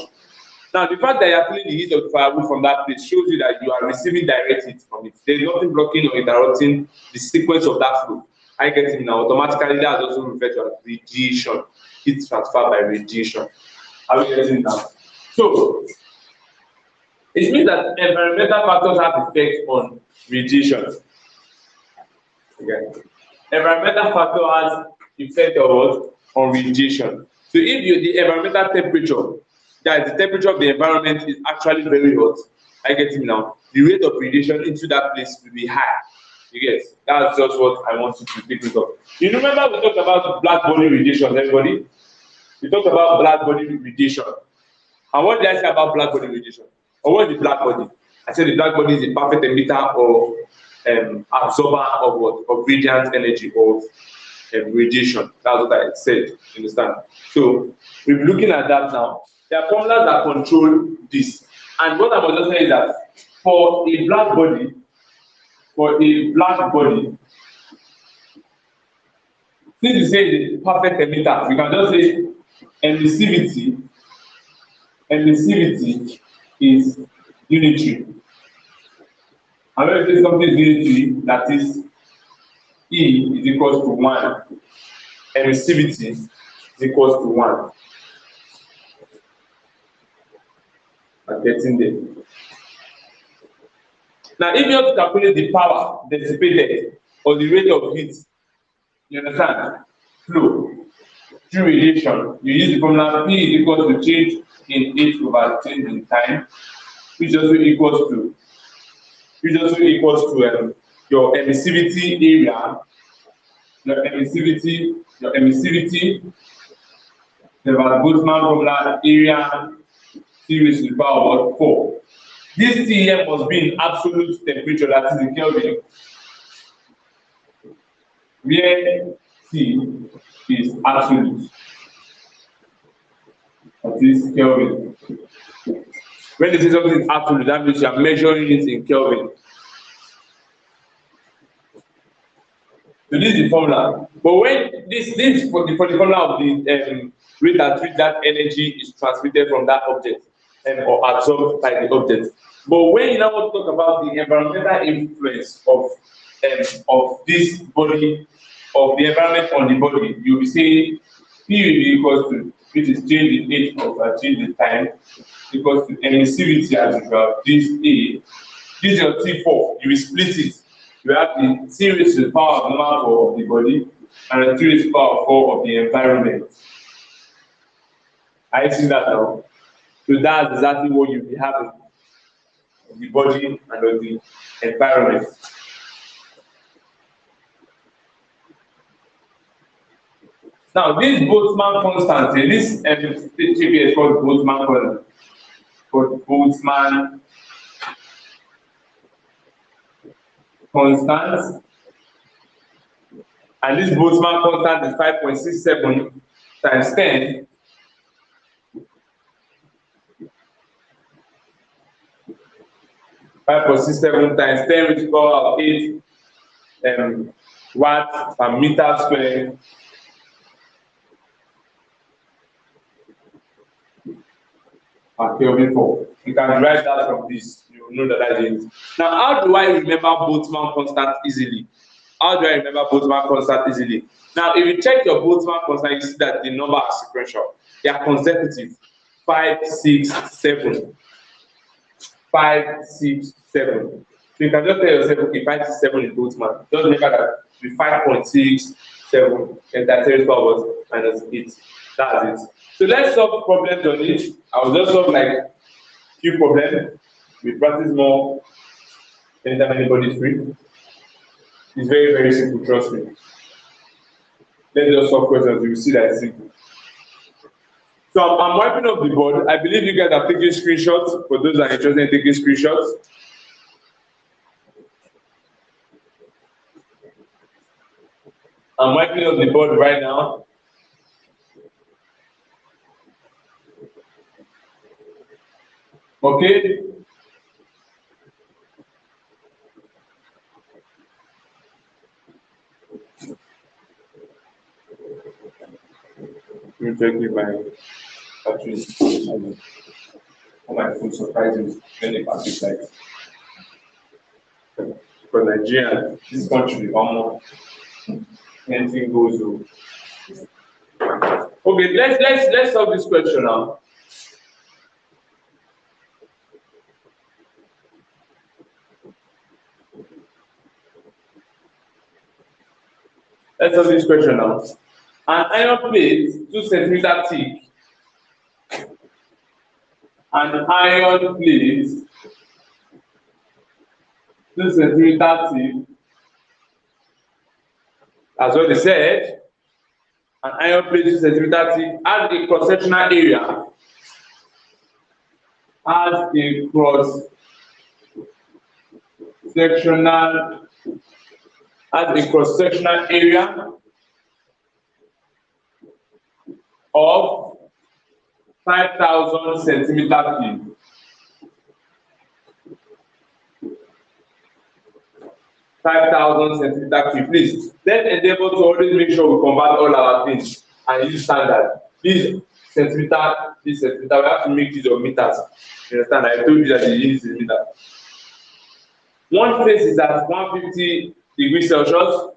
Now, the fact that you are feeling the heat of the firewood from that place shows you that you are receiving direct heat from it. There is nothing blocking or interrupting the sequence of that flow. I get it now. Automatically, that is also referred to as radiation. Heat transfer by radiation. Are we getting it now? So, it means that environmental factors have effect on radiation. Okay. Environmental factor has effect on what? on radiation. So if the environmental temperature, that is the temperature of the environment is actually very hot, I get it now, the rate of radiation into that place will be high. You get? That's just what I want you to take note of. You remember we talked about black body radiation, everybody? We talked about black body radiation. And what did I say about black body radiation? Or what is the black body? I said the black body is a perfect emitter or absorber of what? Of radiant energy of radiation. That's what I said. You understand? So we'll be looking at that now. There are formulas that control this. And what I was just saying is that for a black body, since you say the perfect emitter, we can just say emissivity is unitary. And when we say something is unitary, that is E is equals to 1. Emissivity is equals to 1. I'm getting there. Now, if you have to calculate the power dissipated or the rate of heat, you understand? Flow through radiation, you use the formula P is equal to change in H over change in time, which also equals to your emissivity area, the Boltzmann formula area T raised to the power of 4. This T here must be in absolute temperature, that is in Kelvin, where T is absolute. That is Kelvin. When they say something is absolute, that means you are measuring it in Kelvin. So this is the formula. But when this for the formula of the rate at which that energy is transmitted from that object or absorbed by the object. But when you now want to talk about the environmental influence of this body, of the environment on the body, you'll be saying P will be equals to, which is change in H over change in time, equals to emissivity as usual. This A, this is your T4. You will split it. You have the T raised to the power of normal 4 of the body and the T raised to the power of 4 of the environment. Are you seeing that now? So that's exactly what you'll be having of the body and of the environment. Now, this Boltzmann constant, this TPS called Boltzmann constant, and this Boltzmann constant is 5.67 times 10. 5.67 times 10 raised to the power of 8 watts per meter square per Kelvin 4. You can derive that from this. You will know that is it. Now, how do I remember Boltzmann constant easily? How do I remember Boltzmann constant easily? Now, if you check your Boltzmann constant, you see that the number are sequential. They are consecutive. 5, 6, 7. 5, 6, 7. So you can just tell yourself, okay, 5, 6, 7 is Boltzmann. Just remember that with 5.6, 7, and that tells power minus 8. That's it. So let's solve problems on it. I will just solve like few problems. We practice more anytime anybody is free. It's very, very simple, trust me. Let's just solve questions. You will see that it's simple. So I'm wiping up the board. I believe you guys are taking screenshots. For those that are interested in taking screenshots. I'm wiping up the board right now. Okay. Let me check if my battery on my phone surprises when they pass it like. For Nigeria, this country, almost anything goes on. Okay, let's solve this question now. Let's solve this question now. An iron plate 2 centimeter thick. An iron plate 2 centimeter thick. As what they said, an iron plate 2 centimeter thick has a cross-sectional area. Has a cross-sectional area of 5,000 centimeter cube. 5,000 centimeter cube. Please, let's endeavor to always make sure we convert all our things and use standard. This centimeter, we have to make use of meters. You understand? I told you that the unit is meter. One place is at 150 degrees Celsius.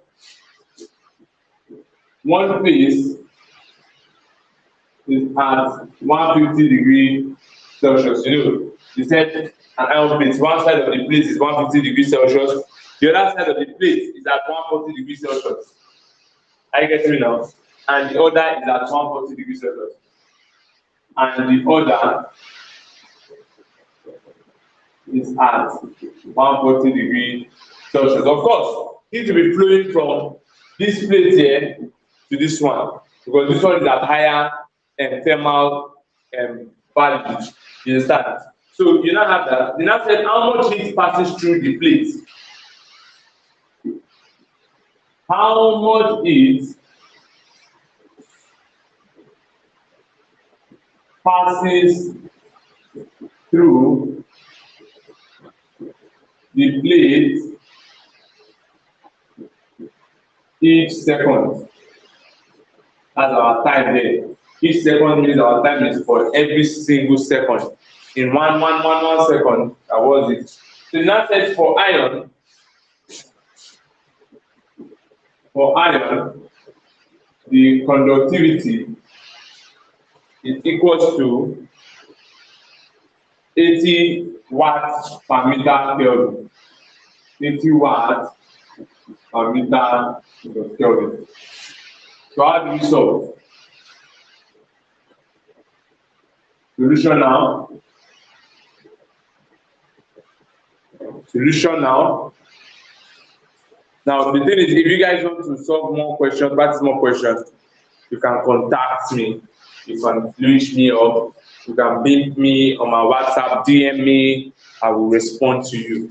One place is at 150 degrees Celsius. You know, you said an iron plate. One side of the plate is 150 degrees Celsius. The other side of the plate is at 140 degrees Celsius. Are you getting me now? And the other is at 140 degrees Celsius. And the other is at 140 degrees Celsius. Of course, it will be flowing from this plate here to this one, because this one is at higher thermal value. You understand? So you now have that. You now said how much heat passes through the plate. How much heat passes through the plate each second? That's our time there. Each second means our time is for every single second. In one second, that was it. So now said for iron, the conductivity is equals to 80 watts per meter Kelvin. 80 watts per meter Kelvin. So how do we solve? Solution now. Now the thing is, if you guys want to solve more questions, practice more questions, you can contact me. You can reach me up. You can ping me on my WhatsApp, DM me. I will respond to you.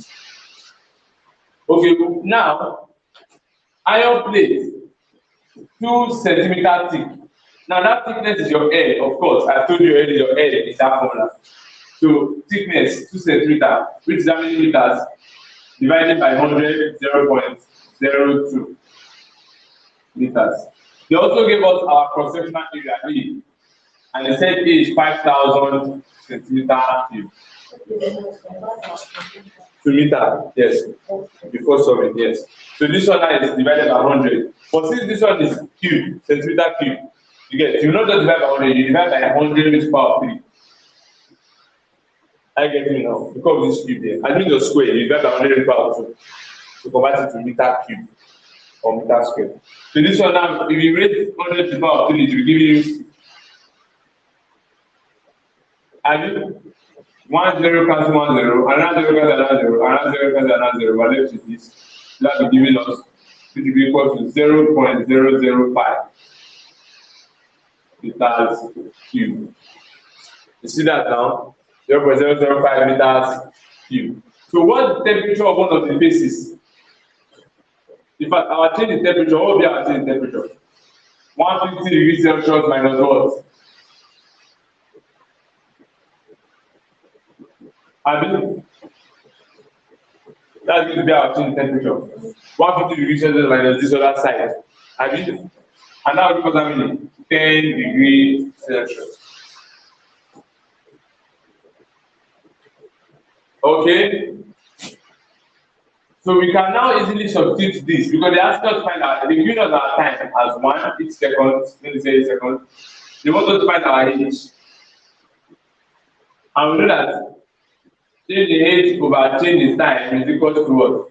Okay, now iron plate 2 centimeter thick. Now that thickness is your air, of course. I told you already your air is that formula. So thickness 2 centimeter, which is how many meters? Divided by 100, 0.02 meters. They also gave us our cross-sectional area E, and they said E is 5,000 centimeter cube. To meter, yes. Before solving, yes. So this one now is divided by 100. But since this one is cube, centimeter cube, you get, you not just divide by 100, you divide by 100 raised to the power of 3. I get me now. Because this cube here. I need the square, you divide by 100 raised to the power of 2 to convert it to meter cube or meter square. So this one now, if you raise 100 to the power of 3, it will give you, I do 1 0 cancel 1 0, another 0 cancel another 0, another 0 cancel another 0, but left with this. That will give us, which will be equal to 0.005 meters cube. You see that now? 0.005 meters cube. So what's the temperature of one of the faces? In fact, our change in temperature, what will be our change in temperature? 150 degrees Celsius minus what? I mean, that's going to be our change in temperature. 150 degrees Celsius minus this other side. I mean, and that will give us how many? 10 degrees Celsius. Okay. So we can now easily substitute this because they ask us to find out, they give us our time as 1 each second, let me say a second. They want us to find our age. And we know that change the age over change the time is equal to what?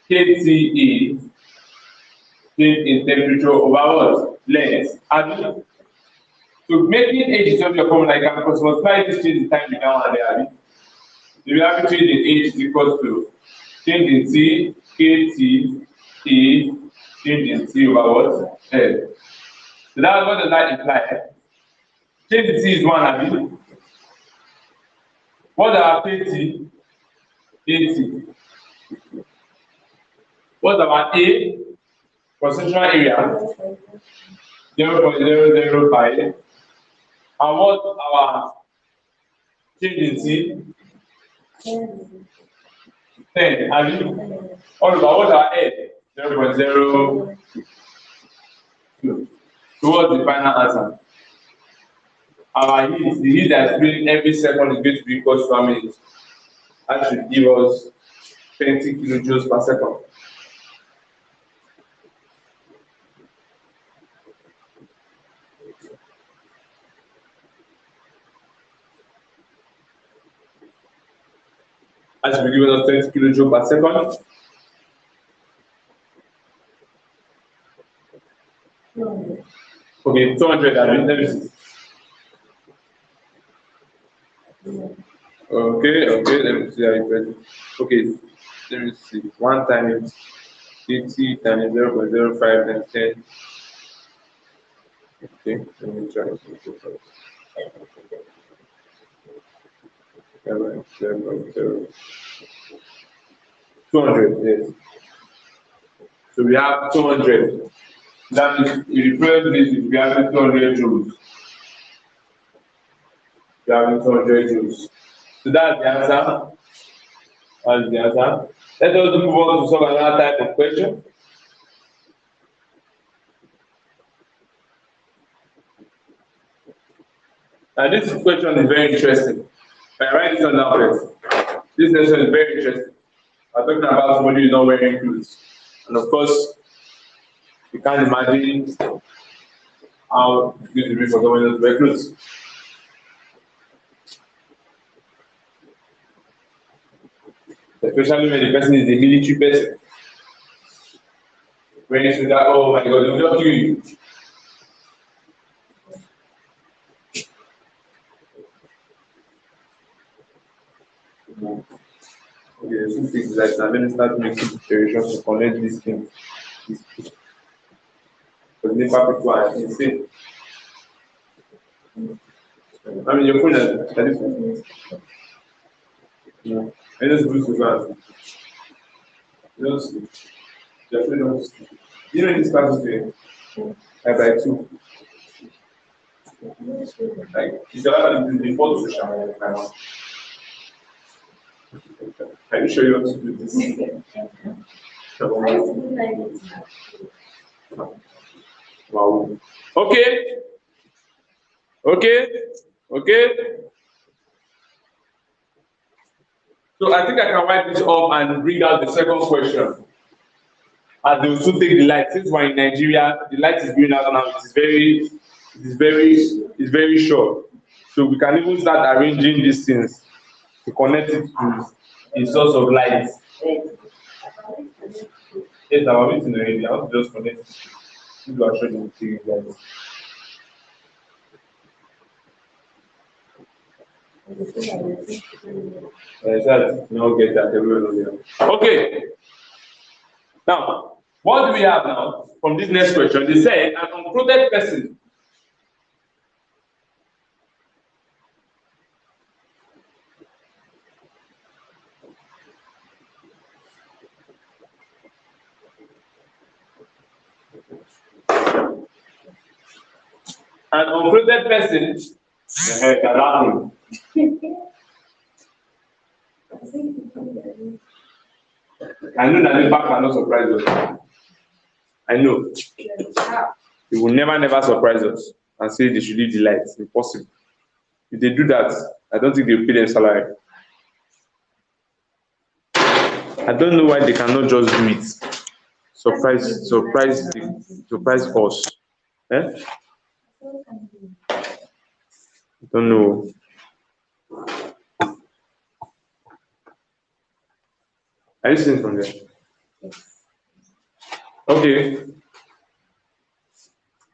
KTE, change in temperature over what? length. And so making age itself your formula, you can multiply this change in time with that one there. The reality change in age is equal to change in T, KT, E, change in T over what? L. So that's what does that imply? Change in T is 1, Abi. What are KT? 80. What about A? Concentration area? 0.005. And what our change in T? 10. Have you? All about what our L? 0.02. So what's the final answer? Our heat, the heat that's being every second is going to be equal to how many? That should give us 20 kilojoules per second. That should be giving us 20 kilojoules per second. Okay, 200. Let me see. Okay, let me see how you press it. Okay, let me see. 1 times 80 times 0.05 times 10. Okay, let me try. 200, yes. So we have 200. That means we replace this, we have 200 joules. We have 200 joules. So that's the answer. That's the answer. Let us move on to solve another type of question. Now this question is very interesting. I write this on down first. This question is very interesting. I'm talking about somebody who is not wearing clothes. And of course, you can't imagine how it's going to be for somebody not to wear clothes. Especially when the person is a military person. When you say that, oh my God, they'll just kill you. Okay, two things like that. Let me start making preparations to connect these things. Because NEPA people are insane. I mean, your phone is telephone. No, I just boost the glass. Just definitely don't. You know this class is doing? I by 2. Like, it's the photo session. Are you sure you want to do this? Wow. Okay. So I think I can wipe this off and bring out the second question. And they will soon take the light. Since we're in Nigeria, the light is going out now. It's very short. So we can even start arranging these things to connect it to a source of light. Yes, I'm waiting already. I want to just connect it. People are showing the light. Get that everywhere. Okay. Now, what do we have now from this next question? They say an unclothed person I know that the back cannot surprise us. I know. They will never surprise us and say they should leave the light. It's impossible. If they do that, I don't think they'll pay them salary. I don't know why they cannot just do it. Surprise us. Eh? I don't know. Are you seeing from there? Okay.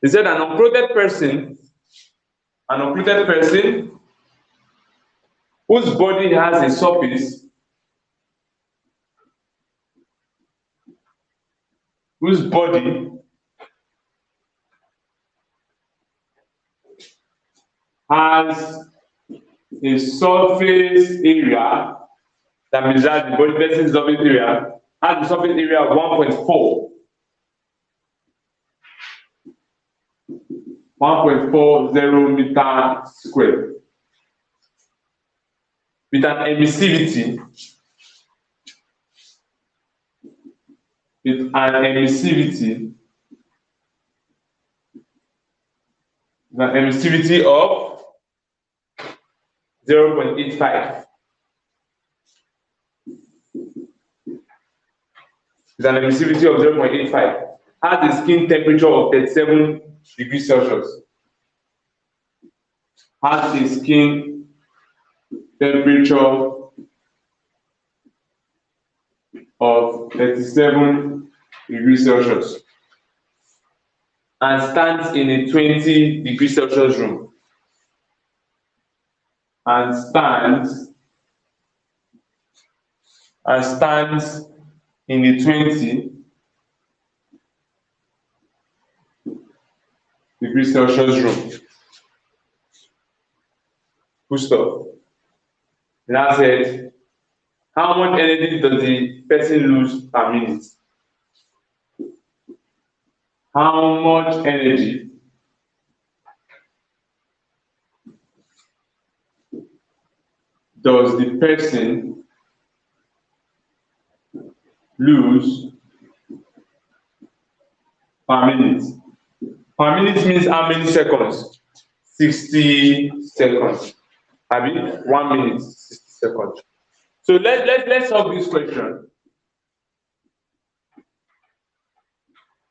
They said an unclothed person whose body has a surface whose body has a surface area, that means that the body person's surface area has a surface area of 1.40 meter square, with an emissivity of 0.85. With an emissivity of 0.85, has a skin temperature of 37 degrees Celsius. Has a skin temperature of 37 degrees Celsius and stands in a 20 degrees Celsius room. And stands in a 20 degrees Celsius room. Good stuff. And I said, how much energy does the person lose per minute? How much energy does the person lose per minute? Per minute means how many seconds? 60 seconds. I mean, 1 minute, 60 seconds. So let's solve this question.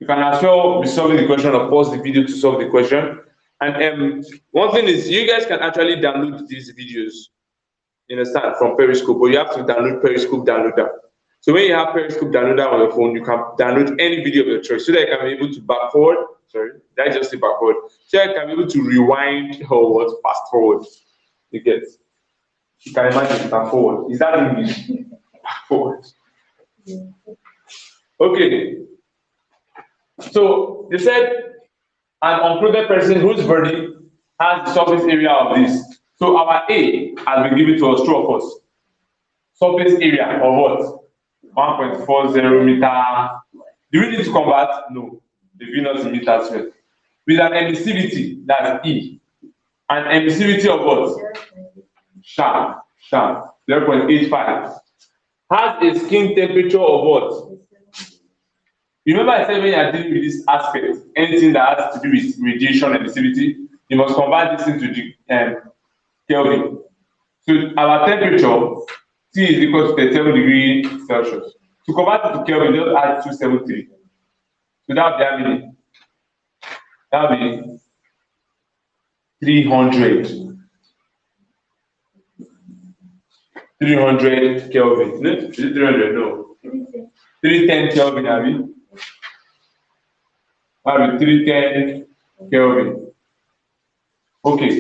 You can as well be solving the question or pause the video to solve the question. And one thing is, you guys can actually download these videos, you understand, from Periscope, but you have to download Periscope downloader. So when you have Periscope downloader on your phone, you can download any video of your choice so that you can be able to back forward. Sorry, that's just a back forward. So you can be able to rewind or what, fast forward. You get. You can imagine back forward. Is that English? Back forward. Okay. So they said an unclothed person whose body has the surface area of this. So our A has been given to us, true or false? Surface area of what? 1.40 meter. Do we need to convert? No. The Venus in meters first. With an emissivity, that's E. An emissivity of what? Sharp. 0.85. Has a skin temperature of what? You remember I said when you are dealing with this aspect, anything that has to do with radiation emissivity, you must convert this into the Kelvin. So our temperature, T is equal to 37 degrees Celsius. To convert it to Kelvin, just add 273. So that would be how many? That would be 300. 300 Kelvin. No, is it 300? No. 310 Kelvin, Abby. That would be 310 Kelvin. Okay.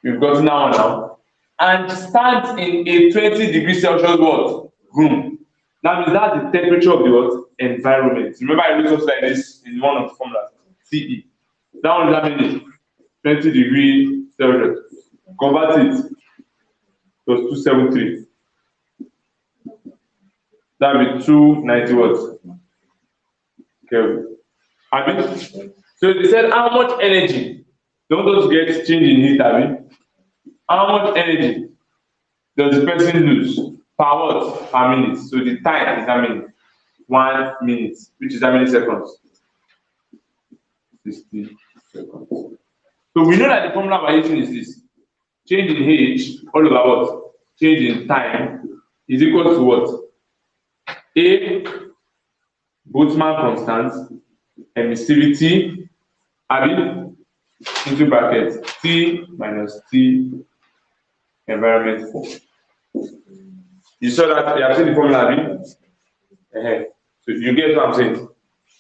We've gotten that one now. And stands in a 20 degrees Celsius what? Room. That means that's the temperature of the what? Environment. Remember I wrote something like this in one of the formulas. CE. That one is how many? 20 degrees Celsius. Convert it. Plus 273. That would be 290 what? Kelvin. So they said how much energy? Don't those get change in heat, Abby? How much energy does the person lose per what? Per minute. So the time is how many? 1 minute, which is how many seconds? 60 seconds. So we know that the formula we're using is this. Change in H all over what? Change in time is equal to what? A Boltzmann constant, emissivity, Abby, into bracket T minus T environment force. You saw that you have seen the formula, Abby? So you get what I'm saying?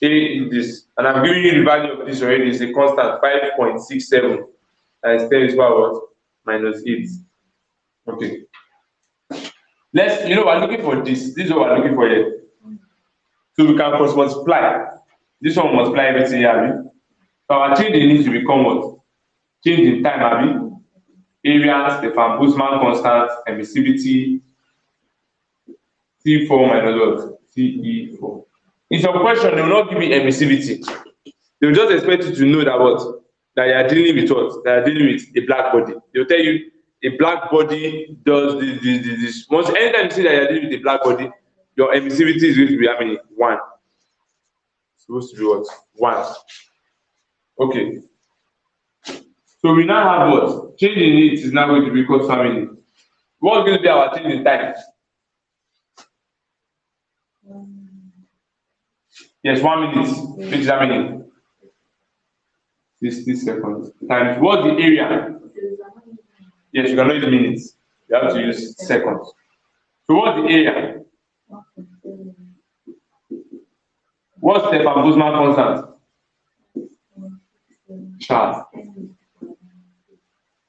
A is this, and I'm giving you the value of this already. It's a constant 5.67 times 10 is power what? Minus 8. Okay. Let's, we're looking for this. This is what we're looking for here. So we can cross multiply. This one multiply everything here, abi? So our change in needs to become what? Change in time, abi? Area, Stefan Boltzmann constant, emissivity, T4 minus what? TE4. In some question, they will not give you emissivity. They will just expect you to know that what? That you are dealing with what? That you are dealing with a black body. They will tell you a black body does this. Once anytime you see that you are dealing with a black body, your emissivity is going to be how many? 1. It's supposed to be what? 1. Okay. So we now have what? Change in it is now going to be equal to how many? What's going to be our change in time? Yes, 1 minute. Which is how many? 60 seconds. Times what's the area? Yes, you cannot use minutes. You have to use seconds. So what's the area? What's Stefan Boltzmann constant? Sharp.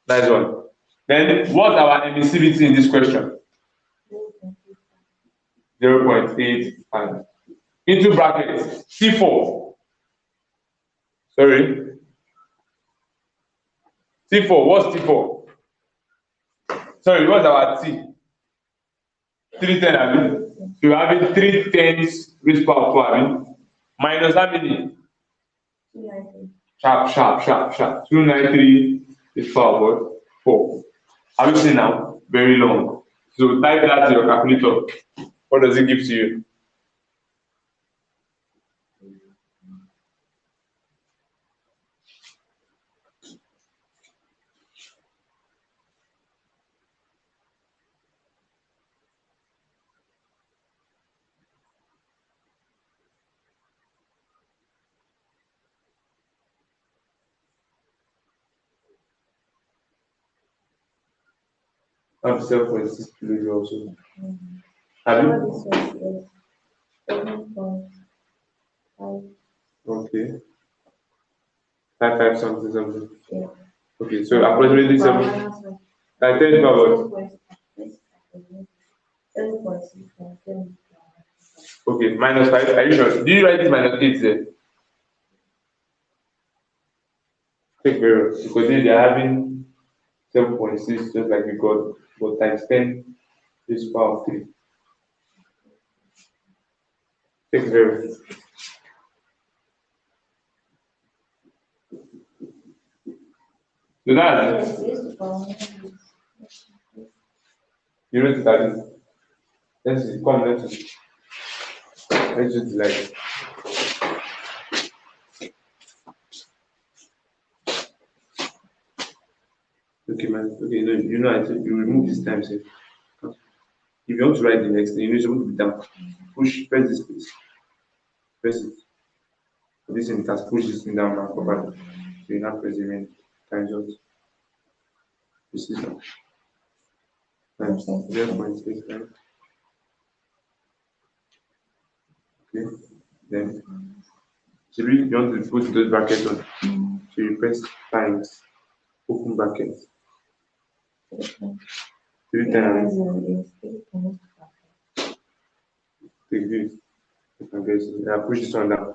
Nice one. Then what's our emissivity in this question? 0.85. Into brackets. T4. Sorry. T4. What's T4? Sorry, what's our T? 310, I mean. So you have it 3 raised power 4, I mean. Minus how many? Sharp. 293 raised power 4. Have you seen now? Very long. So type that to your calculator. What does it give to you? I have 7.6 kilojoules also. Have you? Okay. 5 something. Yeah. Okay, so approximately 7. Like 10 power. Okay, minus 5. Are you sure? Do you write this minus 8 there? Take error. Because they're having 7.6 just like we got, but times 10 is power of 3. Take error. So that's it. You wrote it at this. Let's see. Come, let's just like. Okay, man. Okay, no, I said you remove this time, say. If you want to write the next thing, you need to be down. Press this, please. Press it. This thing has pushed this thing down now, cover. So you have press the ring. Times what? This is now. Times 0.85. Okay. Then, so you want to put those brackets on. So you press times, open brackets. 3 times. Take this. I push this one down.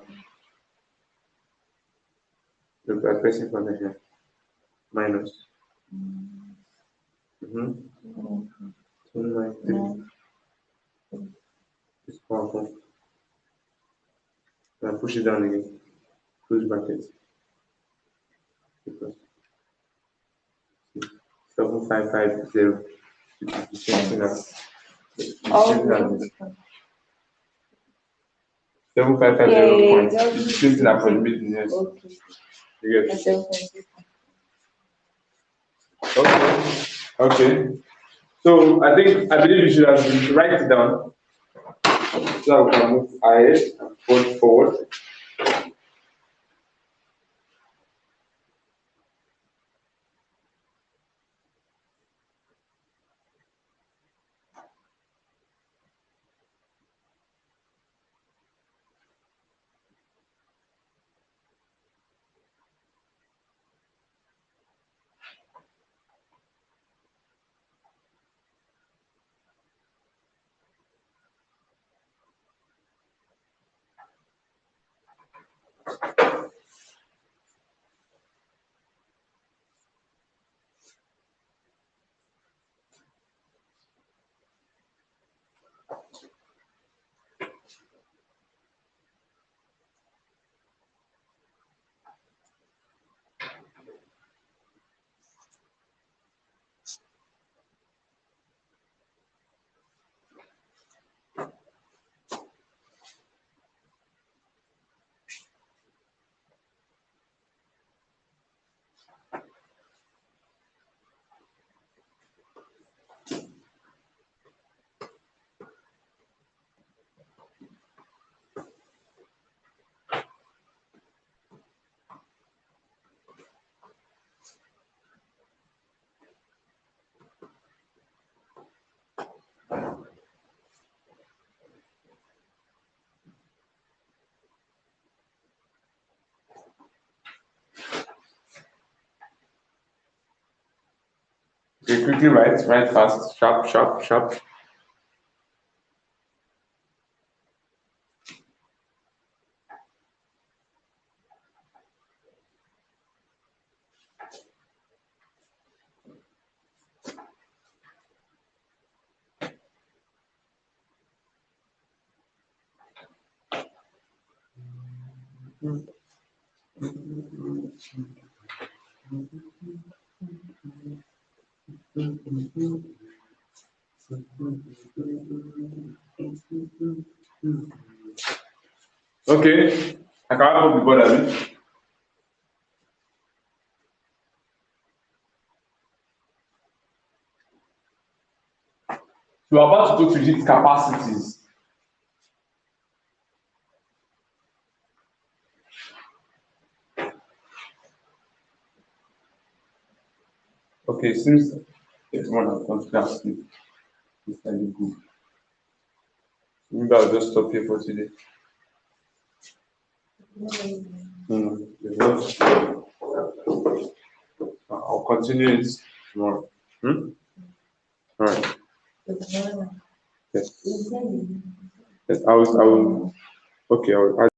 Look, I press it from here. Minus. 293. It's powerful. I push it down again. Close brackets. 7550. It's the same thing as 7550 points. It's the same thing as approximately, yes. You get it? Okay. So I believe you should have write it down. So we can move ahead and forward. Okay, quickly write fast, sharp, sharp, sharp. Okay, I can't put before that. So we're about to go to heat capacities. Okay, since everyone has gone to that sleep, it's very good. Maybe I'll just stop here for today. No, there's not. I'll continue it tomorrow. All right. Yes. Yes. I will. Okay. I will.